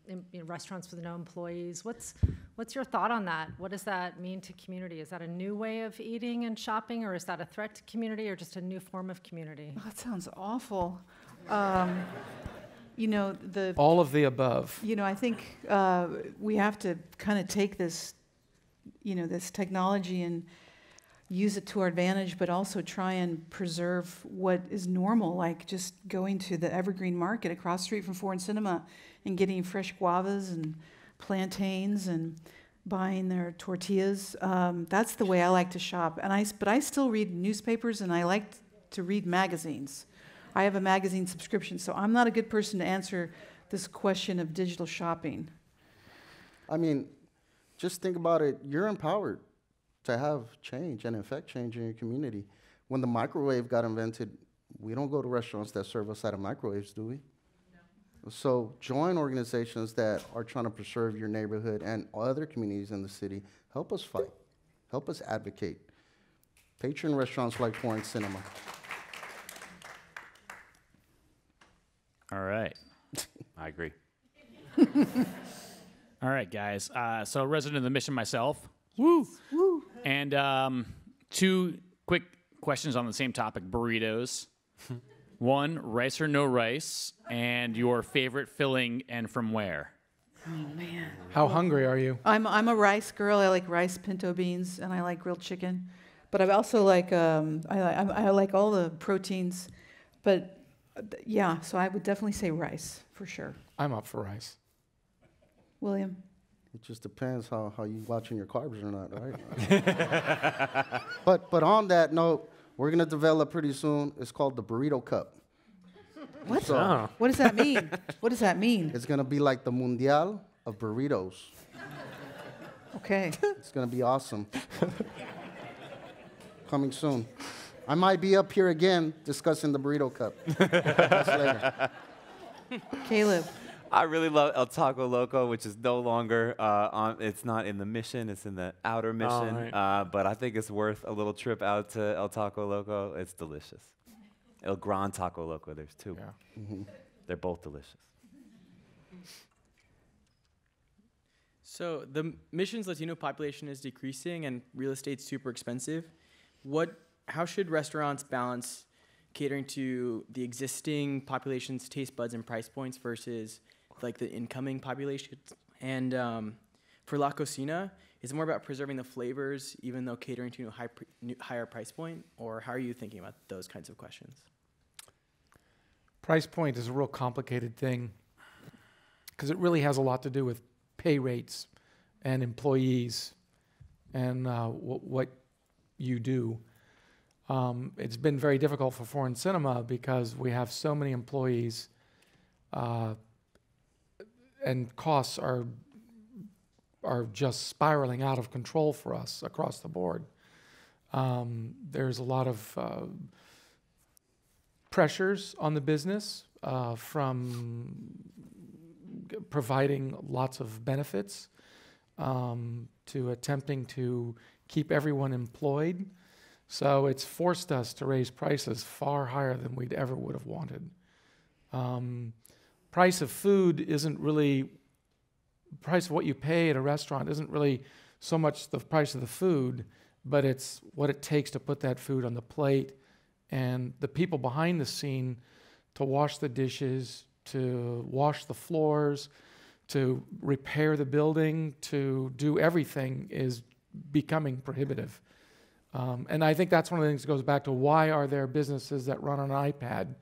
in restaurants with no employees. What's your thought on that? What does that mean to community? Is that a new way of eating and shopping, or is that a threat to community, or just a new form of community? Oh, that sounds awful. All of the above. I think we have to kind of take this, this technology and use it to our advantage, but also try and preserve what is normal, like just going to the Evergreen Market across the street from Foreign Cinema and getting fresh guavas and plantains and buying their tortillas. That's the way I like to shop. But I still read newspapers, and I like to read magazines. I have a magazine subscription, so I'm not a good person to answer this question of digital shopping. I mean, just think about it. You're empowered to have change and affect change in your community. When the microwave got invented, we don't go to restaurants that serve us out of microwaves, do we? No. So join organizations that are trying to preserve your neighborhood and other communities in the city. Help us fight. Help us advocate. Patron restaurants like Foreign Cinema. All right. I agree. All right, guys. So resident of the Mission myself. Woo! Woo! And 2 quick questions on the same topic, burritos. 1, rice or no rice, and your favorite filling and from where? Oh, man. How hungry are you? I'm a rice girl. I like rice, pinto beans, and I like grilled chicken. But I also like, I like all the proteins. But yeah, so I would definitely say rice, for sure. I'm up for rice. William? It just depends how you watching your carbs or not, right? But on that note, we're going to develop pretty soon. It's called the Burrito Cup. What? So What does that mean? What does that mean? it's going to be like the Mundial of burritos. Okay. It's going to be awesome. Coming soon. I might be up here again discussing the Burrito Cup. That's later. Caleb? I really love El Taco Loco, which is no longer it's not in the Mission, it's in the outer Mission. right. But I think it's worth a little trip out to El Taco Loco. It's delicious. El Gran Taco Loco, there's 2. Yeah. Mm-hmm. They're both delicious. So the Mission's Latino population is decreasing and real estate's super expensive. How should restaurants balance catering to the existing population's taste buds and price points versus like the incoming population? And for La Cocina, is it more about preserving the flavors even though catering to a higher price point? Or how are you thinking about those kinds of questions? Price point is a real complicated thing because it really has a lot to do with pay rates and employees and what you do. It's been very difficult for Foreign Cinema because we have so many employees and costs are just spiraling out of control for us across the board. There's a lot of pressures on the business from providing lots of benefits to attempting to keep everyone employed. So it's forced us to raise prices far higher than we'd ever would have wanted. Price of food isn't really, price of what you pay at a restaurant isn't really so much the price of the food, but it's what it takes to put that food on the plate and the people behind the scene to wash the dishes, to wash the floors, to repair the building, to do everything is becoming prohibitive. And I think that's one of the things that goes back to why are there businesses that run on an iPad?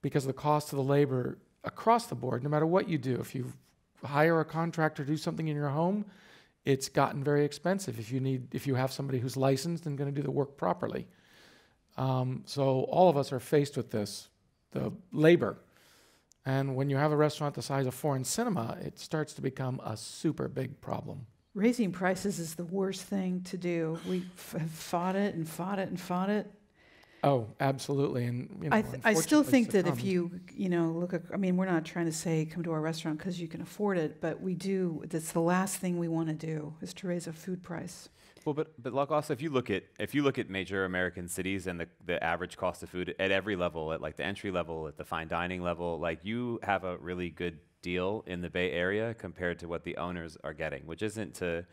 Because the cost of the labor across the board, no matter what you do, if you hire a contractor to do something in your home, it's gotten very expensive if you have somebody who's licensed and going to do the work properly. So all of us are faced with this, the labor. And when you have a restaurant the size of Foreign Cinema, it starts to become a super big problem. Raising prices is the worst thing to do. We have fought it and fought it and fought it. Oh, absolutely. And I still think that if succumbed. you look at, I mean, we're not trying to say come to our restaurant because you can afford it, but we do. That's the last thing we want to do is to raise a food price. Well, but like also if you look at major American cities and the average cost of food at every level, at like the entry level, at the fine dining level, like you have a really good deal in the Bay Area compared to what the owners are getting, which isn't to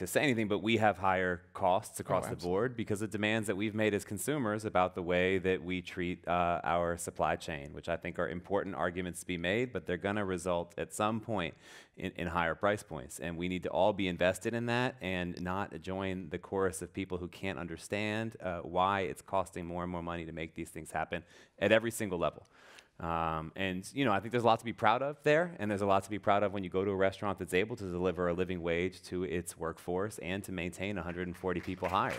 say anything, but we have higher costs across the board because of demands that we've made as consumers about the way that we treat our supply chain, which I think are important arguments to be made, but they're going to result at some point in higher price points. And we need to all be invested in that and not join the chorus of people who can't understand why it's costing more and more money to make these things happen at every single level. And you know, I think there's a lot to be proud of there, and there's a lot to be proud of when you go to a restaurant that's able to deliver a living wage to its workforce and to maintain 140 people hired.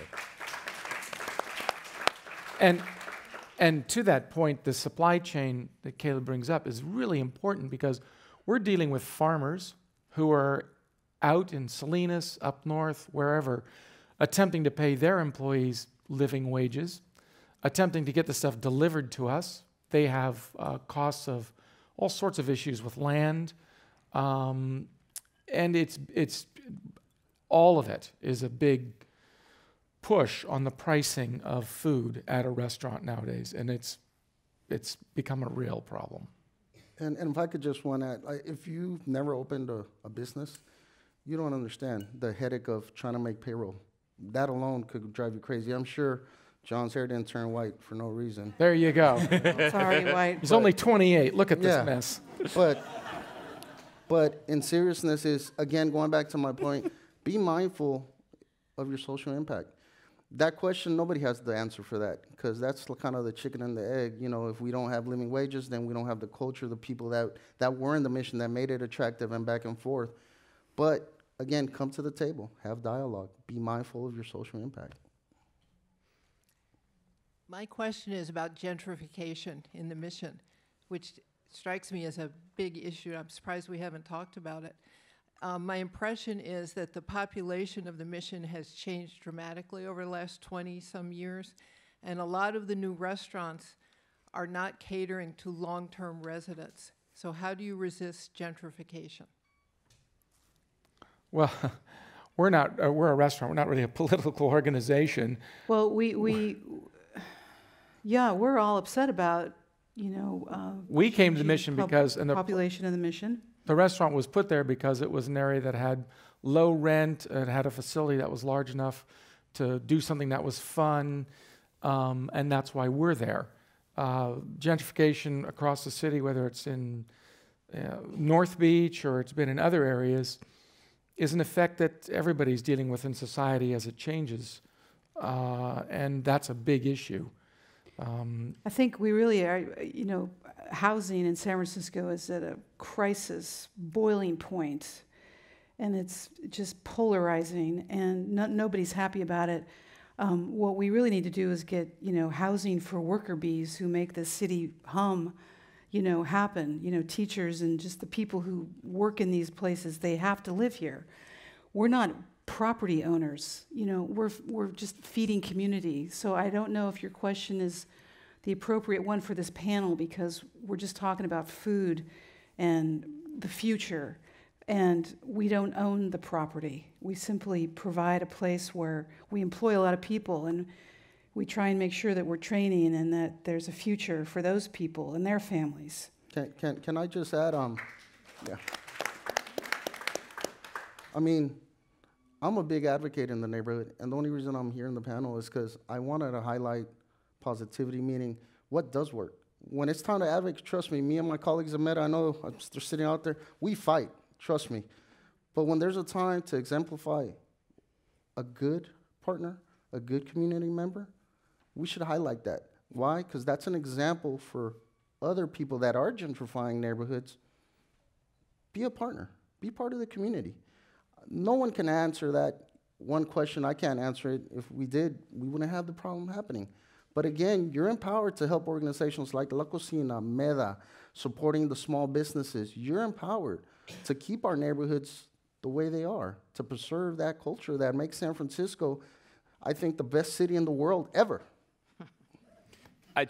And to that point, the supply chain that Caleb brings up is really important because we're dealing with farmers who are out in Salinas, up north, wherever, attempting to pay their employees living wages, attempting to get the stuff delivered to us. They have costs of all sorts of issues with land, and it's all of it is a big push on the pricing of food at a restaurant nowadays, and it's become a real problem. And if I could just one add, if you've never opened a business, you don't understand the headache of trying to make payroll. That alone could drive you crazy. I'm sure John's hair didn't turn white for no reason. There you go. Sorry, White. He's only 28. Look at this Yeah. mess. But in seriousness is, again, going back to my point, be mindful of your social impact. That question, nobody has the answer for that, because that's kind of the chicken and the egg. You know, if we don't have living wages, then we don't have the culture, the people that were in the mission, that made it attractive and back and forth. But again, come to the table, have dialogue, be mindful of your social impact. My question is about gentrification in the mission, which strikes me as a big issue. I'm surprised we haven't talked about it. My impression is that the population of the mission has changed dramatically over the last 20-some years, and a lot of the new restaurants are not catering to long-term residents. So how do you resist gentrification? Well, we're a restaurant. We're not really a political organization. Well, yeah, we're all upset about, you know, We came to the mission because population of the mission. the restaurant was put there because it was an area that had low rent, it had a facility that was large enough to do something that was fun, and that's why we're there. Gentrification across the city, whether it's in North Beach or it's been in other areas, is an effect that everybody's dealing with in society as it changes, and that's a big issue. I think we really are, you know, housing in San Francisco is at a crisis, boiling point, and it's just polarizing, and nobody's happy about it. What we really need to do is get, you know, housing for worker bees who make the city hum, you know, happen. You know, teachers and just the people who work in these places, they have to live here. We're not property owners, you know, we're just feeding community. So I don't know if your question is the appropriate one for this panel, because we're just talking about food and the future, and we don't own the property. We simply provide a place where we employ a lot of people, and we try and make sure that we're training and that there's a future for those people and their families. Can I just add, yeah. I mean, I'm a big advocate in the neighborhood, and the only reason I'm here in the panel is because I wanted to highlight positivity, meaning what does work. When it's time to advocate, trust me and my colleagues at Meta, I know they're sitting out there, we fight, trust me. But when there's a time to exemplify a good partner, a good community member, we should highlight that. Why? Because that's an example for other people that are gentrifying neighborhoods. Be a partner, be part of the community. No one can answer that one question. I can't answer it. If we did, we wouldn't have the problem happening. But again, you're empowered to help organizations like La Cocina, Meda, supporting the small businesses. You're empowered to keep our neighborhoods the way they are, to preserve that culture that makes San Francisco, I think, the best city in the world ever. I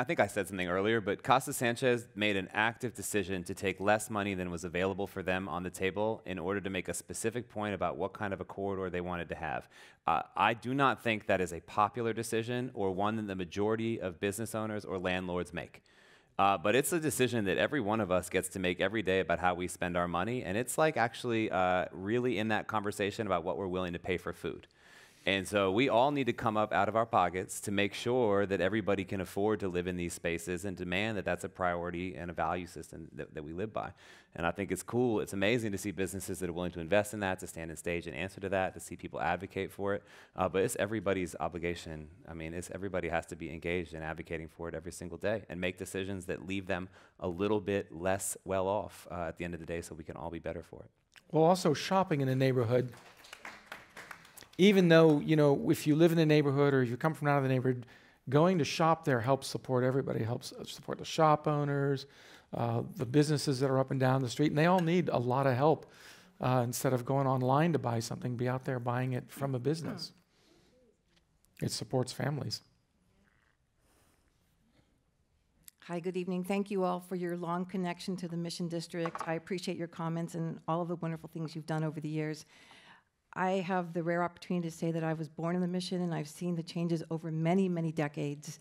think I said something earlier, but Casa Sanchez made an active decision to take less money than was available for them on the table in order to make a specific point about what kind of a corridor they wanted to have. I do not think that is a popular decision or one that the majority of business owners or landlords make. But it's a decision that every one of us gets to make every day about how we spend our money, and it's like actually really in that conversation about what we're willing to pay for food. And so we all need to come up out of our pockets to make sure that everybody can afford to live in these spaces and demand that that's a priority and a value system that we live by. And I think it's cool. It's amazing to see businesses that are willing to invest in that, to stand on stage and answer to that, to see people advocate for it. But it's everybody's obligation. I mean, everybody has to be engaged in advocating for it every single day and make decisions that leave them a little bit less well off at the end of the day so we can all be better for it. Well, also shopping in a neighborhood, even though, if you live in the neighborhood or you come from out of the neighborhood, going to shop there helps support everybody, helps support the shop owners, the businesses that are up and down the street, and they all need a lot of help. Instead of going online to buy something, be out there buying it from a business. It supports families. Hi, good evening. Thank you all for your long connection to the Mission District. I appreciate your comments and all of the wonderful things you've done over the years. I have the rare opportunity to say that I was born in the Mission and I've seen the changes over many, many decades.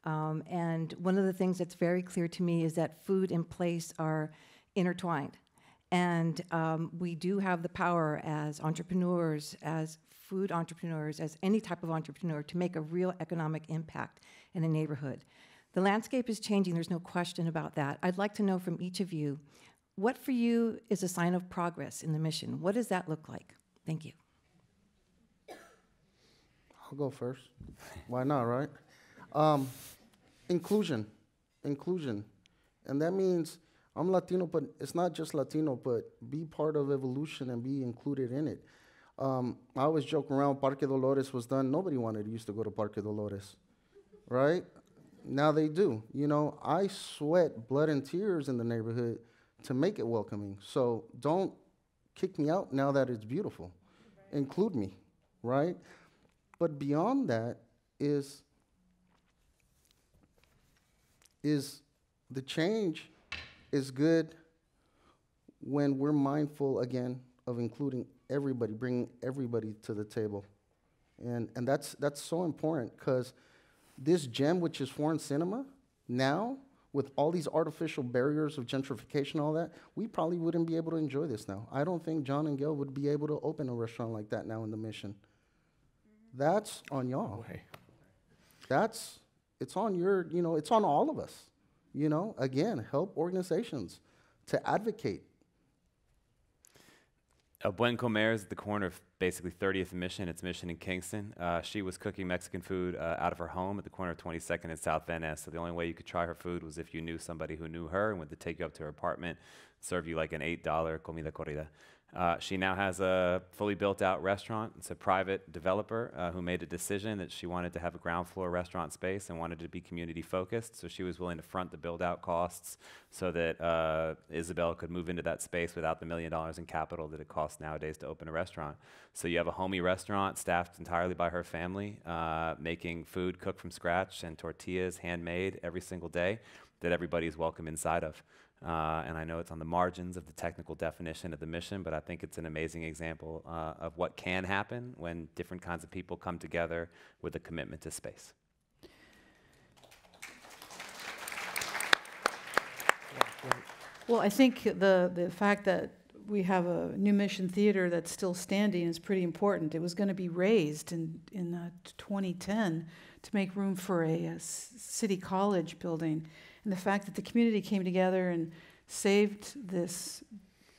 And one of the things that's very clear to me is that food and place are intertwined. And we do have the power as entrepreneurs, as food entrepreneurs, as any type of entrepreneur to make a real economic impact in a neighborhood. The landscape is changing, there's no question about that. I'd like to know from each of you, what for you is a sign of progress in the Mission? What does that look like? Thank you. I'll go first. Why not, right? Inclusion. And that means I'm Latino, but it's not just Latino, but be part of evolution and be included in it. I always joke around, Parque Dolores was done. Nobody used to go to Parque Dolores, right? Now they do. I sweat blood and tears in the neighborhood to make it welcoming. So don't kick me out now that it's beautiful. Right. Include me, right? But beyond that is the change is good when we're mindful, again, of including everybody, bringing everybody to the table. And that's so important because this gem, which is foreign cinema, now, with all these artificial barriers of gentrification and all that, we probably wouldn't be able to enjoy this now. I don't think John and Gail would be able to open a restaurant like that now in the Mission. That's on y'all. It's on it's on all of us. Again, help organizations to advocate. Buen Comer is at the corner of basically 30th and Mission. It's Mission in Kingston. She was cooking Mexican food out of her home at the corner of 22nd and South Van Ness. So the only way you could try her food was if you knew somebody who knew her and would take you up to her apartment, serve you like an $8 comida corrida. She now has a fully built out restaurant. It's a private developer who made a decision that she wanted to have a ground floor restaurant space and wanted to be community focused. So she was willing to front the build out costs so that Isabel could move into that space without the $1 million in capital that it costs nowadays to open a restaurant. So you have a homey restaurant staffed entirely by her family, making food cooked from scratch and tortillas handmade every single day that everybody is welcome inside of. And I know it's on the margins of the technical definition of the Mission, but I think it's an amazing example of what can happen when different kinds of people come together with a commitment to space. Well, I think the fact that we have a new Mission Theater that's still standing is pretty important. It was going to be raised in 2010 to make room for a city college building. And the fact that the community came together and saved this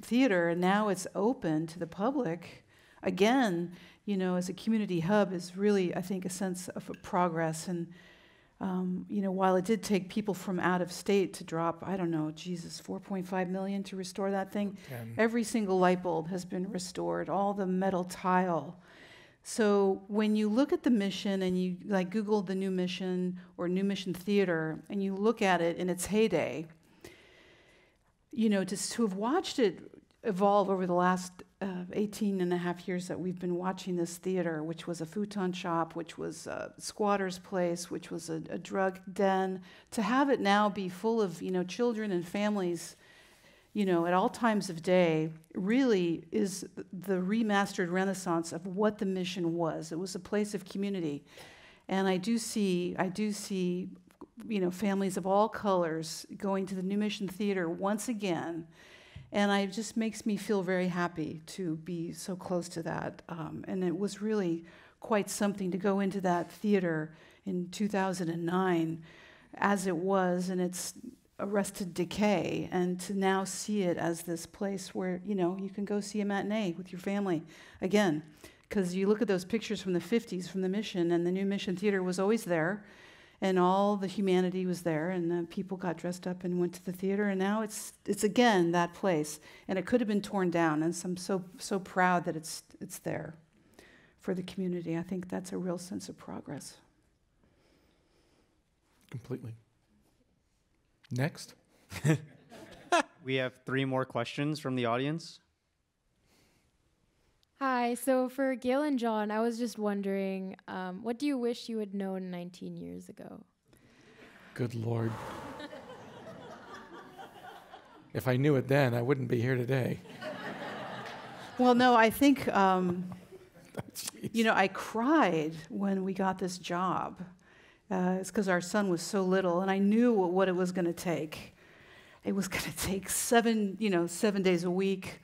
theater, and now it's open to the public, again, as a community hub is really, I think, a sense of progress. And, while it did take people from out of state to drop, I don't know, $4.5 million to restore that thing, every single light bulb has been restored, all the metal tile. So when you look at the Mission and you Google the new Mission or new Mission Theater and you look at it in its heyday, to have watched it evolve over the last 18 and a half years that we've been watching this theater, which was a futon shop, which was a squatter's place, which was a drug den, to have it now be full of, children and families at all times of day, really is the remastered renaissance of what the Mission was. It was a place of community. And I do see, families of all colors going to the new Mission Theater once again. And it just makes me feel very happy to be so close to that. And it was really quite something to go into that theater in 2009 as it was in its arrested decay, and to now see it as this place where, you know, you can go see a matinee with your family again. Because you look at those pictures from the 50s from the Mission, and the new Mission Theater was always there, and all the humanity was there, and people got dressed up and went to the theater, and now it's again that place. And it could have been torn down, and I'm so proud that it's there for the community. I think that's a real sense of progress. Completely. Next. We have 3 more questions from the audience. Hi, so for Gail and John, I was just wondering, what do you wish you had known 19 years ago? Good Lord. If I knew it then, I wouldn't be here today. Well, no, I think, you know, I cried when we got this job. It's because our son was so little, and I knew what it was going to take. It was going to take 7 days a week,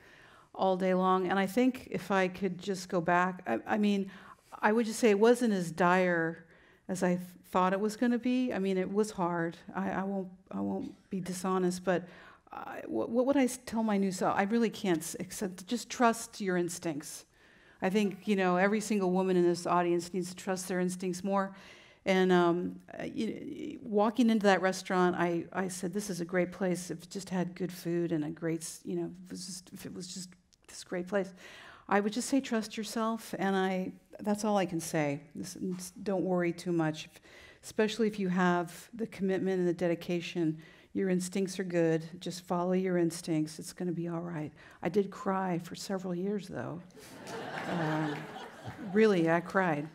all day long. And I think if I could just go back, I mean, I would just say it wasn't as dire as I thought it was going to be. I mean, it was hard. I won't be dishonest, but what would I tell my new self? I really can't, except just trust your instincts. I think, you know, every single woman in this audience needs to trust their instincts more. And walking into that restaurant, I said, this is a great place. If it just had good food and a great, you know, if it was just this great place, I would just say trust yourself. And that's all I can say. Don't worry too much, especially if you have the commitment and the dedication. Your instincts are good. Just follow your instincts. It's going to be all right. I did cry for several years, though. Really, I cried.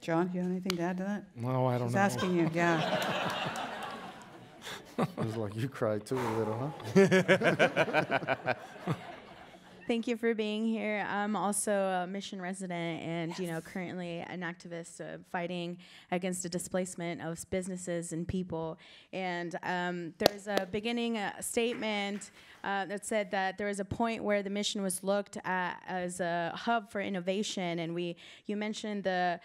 John, do you have anything to add to that? No, I don't know. She's asking you, yeah. It was like you cried too a little, huh? Thank you for being here. I'm also a Mission resident and, you know, currently an activist fighting against the displacement of businesses and people. And there's a beginning statement that said that there was a point where the Mission was looked at as a hub for innovation, and you mentioned the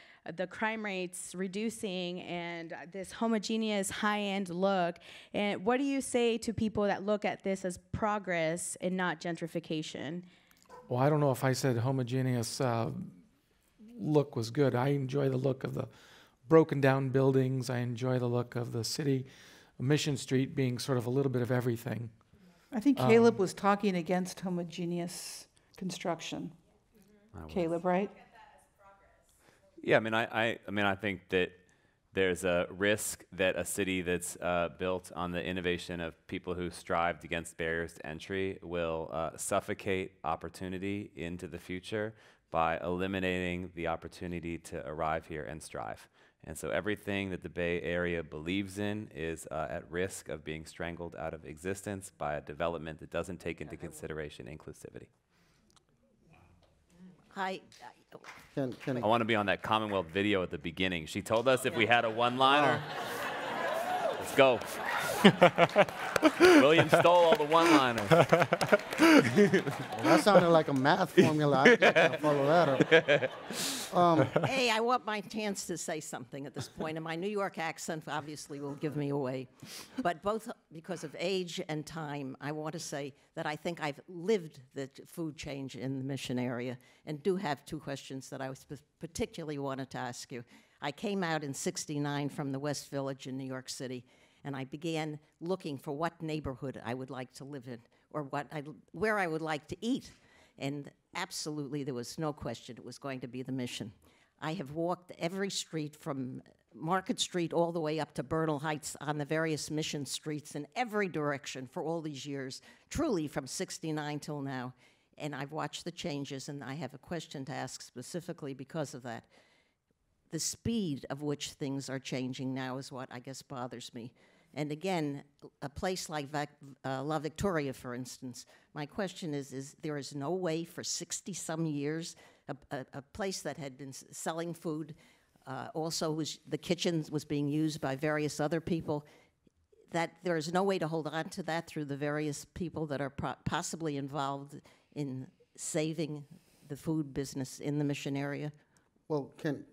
crime rates reducing and this homogeneous high-end look. And what do you say to people that look at this as progress and not gentrification? Well, I don't know if I said homogeneous look was good. I enjoy the look of the broken down buildings. I enjoy the look of the city, Mission Street being sort of a little bit of everything. I think Caleb was talking against homogeneous construction. Caleb, right? Yeah, I mean, I think that there's a risk that a city that's built on the innovation of people who strived against barriers to entry will suffocate opportunity into the future by eliminating the opportunity to arrive here and strive. And so everything that the Bay Area believes in is at risk of being strangled out of existence by a development that doesn't take into consideration inclusivity. I want to be on that Commonwealth video at the beginning. She told us if we had a one-liner. Let's go. William stole all the one-liners. Well, that sounded like a math formula. I can't follow that up. Hey, I want my chance to say something at this point, and my New York accent obviously will give me away. But both because of age and time, I want to say that I think I've lived the food change in the Mission area, and do have 2 questions that I particularly wanted to ask you. I came out in '69 from the West Village in New York City, and I began looking for what neighborhood I would like to live in, or where I would like to eat. And absolutely, there was no question it was going to be the Mission. I have walked every street from Market Street all the way up to Bernal Heights on the various Mission streets in every direction for all these years, truly from '69 till now. And I've watched the changes, and I have a question to ask specifically because of that. The speed of which things are changing now is what I guess bothers me. And again, a place like La Victoria, for instance, my question is there is no way for 60-some years, a place that had been selling food, also the kitchen was being used by various other people, that there is no way to hold on to that through the various people that are possibly involved in saving the food business in the Mission area? Well, can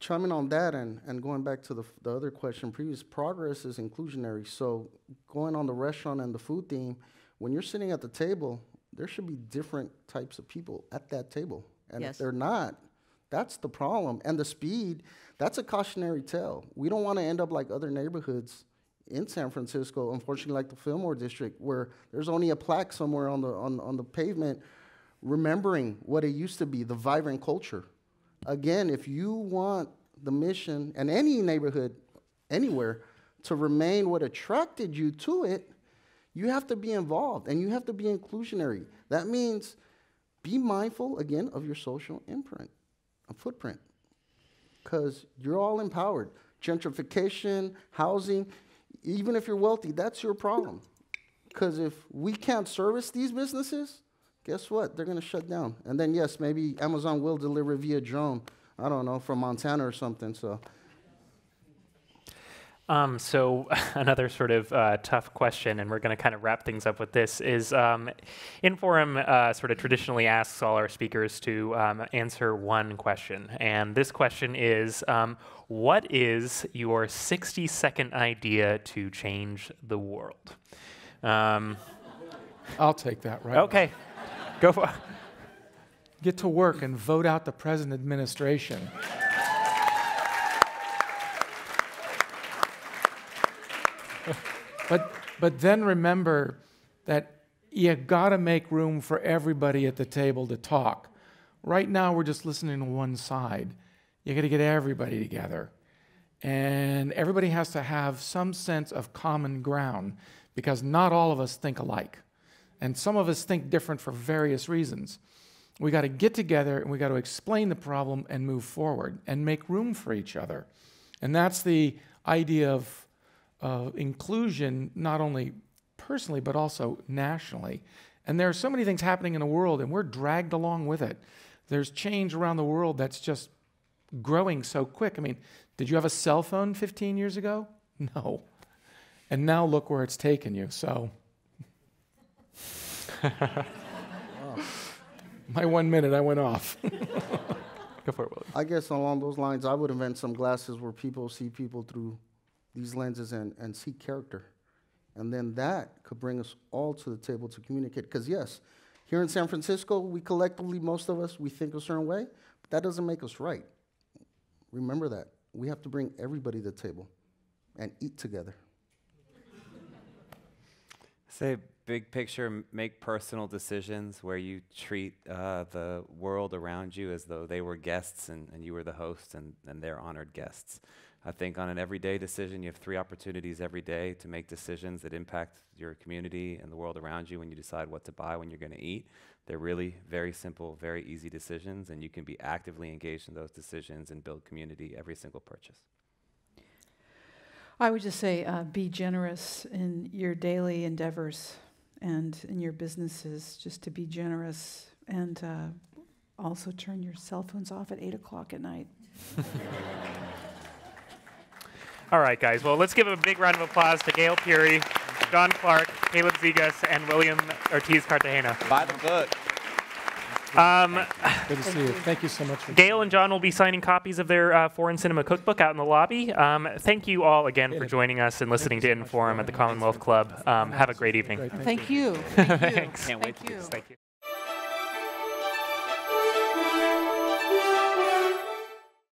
chime in on that and going back to the other question previous, progress is inclusionary. So going on the restaurant and the food theme, when you're sitting at the table, there should be different types of people at that table. And Yes. if they're not, that's the problem. And the speed, that's a cautionary tale. We don't want to end up like other neighborhoods in San Francisco, unfortunately, like the Fillmore district, where there's only a plaque somewhere on the pavement remembering what it used to be, the vibrant culture. Again, if you want the Mission and any neighborhood anywhere to remain what attracted you to it, you have to be involved and you have to be inclusionary. That means be mindful, again, of your social imprint, a footprint, because you're all empowered. Gentrification, housing, even if you're wealthy, that's your problem. Because if we can't service these businesses, guess what? They're going to shut down. And then, yes, maybe Amazon will deliver via drone, I don't know, from Montana or something. So another sort of tough question, and we're going to kind of wrap things up with this, is Inforum sort of traditionally asks all our speakers to answer one question. And this question is, what is your 60-second idea to change the world? I'll take that, right? Okay. Go for it. Get to work and vote out the present administration. But then remember that you got to make room for everybody at the table to talk. Right now, we're just listening to one side. You got to get everybody together. And everybody has to have some sense of common ground, because not all of us think alike. And some of us think different for various reasons. We got to get together and we got to explain the problem and move forward and make room for each other. And that's the idea of inclusion, not only personally, but also nationally. And there are so many things happening in the world, and we're dragged along with it. There's change around the world that's just growing so quick. I mean, did you have a cell phone 15 years ago? No. And now look where it's taken you, so. My 1 minute, I went off. Go for it, Willie. I guess along those lines, I would invent some glasses where people see people through these lenses and see character. And then that could bring us all to the table to communicate. Because yes, here in San Francisco, we collectively, most of us, we think a certain way, but that doesn't make us right. Remember that. We have to bring everybody to the table and eat together. Say big picture, make personal decisions where you treat the world around you as though they were guests and you were the host and they're honored guests. I think on an everyday decision, you have 3 opportunities every day to make decisions that impact your community and the world around you when you decide what to buy, when you're going to eat. They're really very simple, very easy decisions, and you can be actively engaged in those decisions and build community every single purchase. I would just say be generous in your daily endeavors and in your businesses, just to be generous, and also turn your cell phones off at 8 o'clock at night. All right, guys. Well, let's give a big round of applause to Gail Puri, John Clark, Caleb Zegas, and William Ortiz Cartagena. Buy the book. Good to see you. Thank you so much. Gail and John will be signing copies of their Foreign Cinema Cookbook out in the lobby. Thank you all again for joining us and listening to Inforum at the Commonwealth Club. Have a great evening. Thank you. Thanks. Can't wait to do this. Thank you.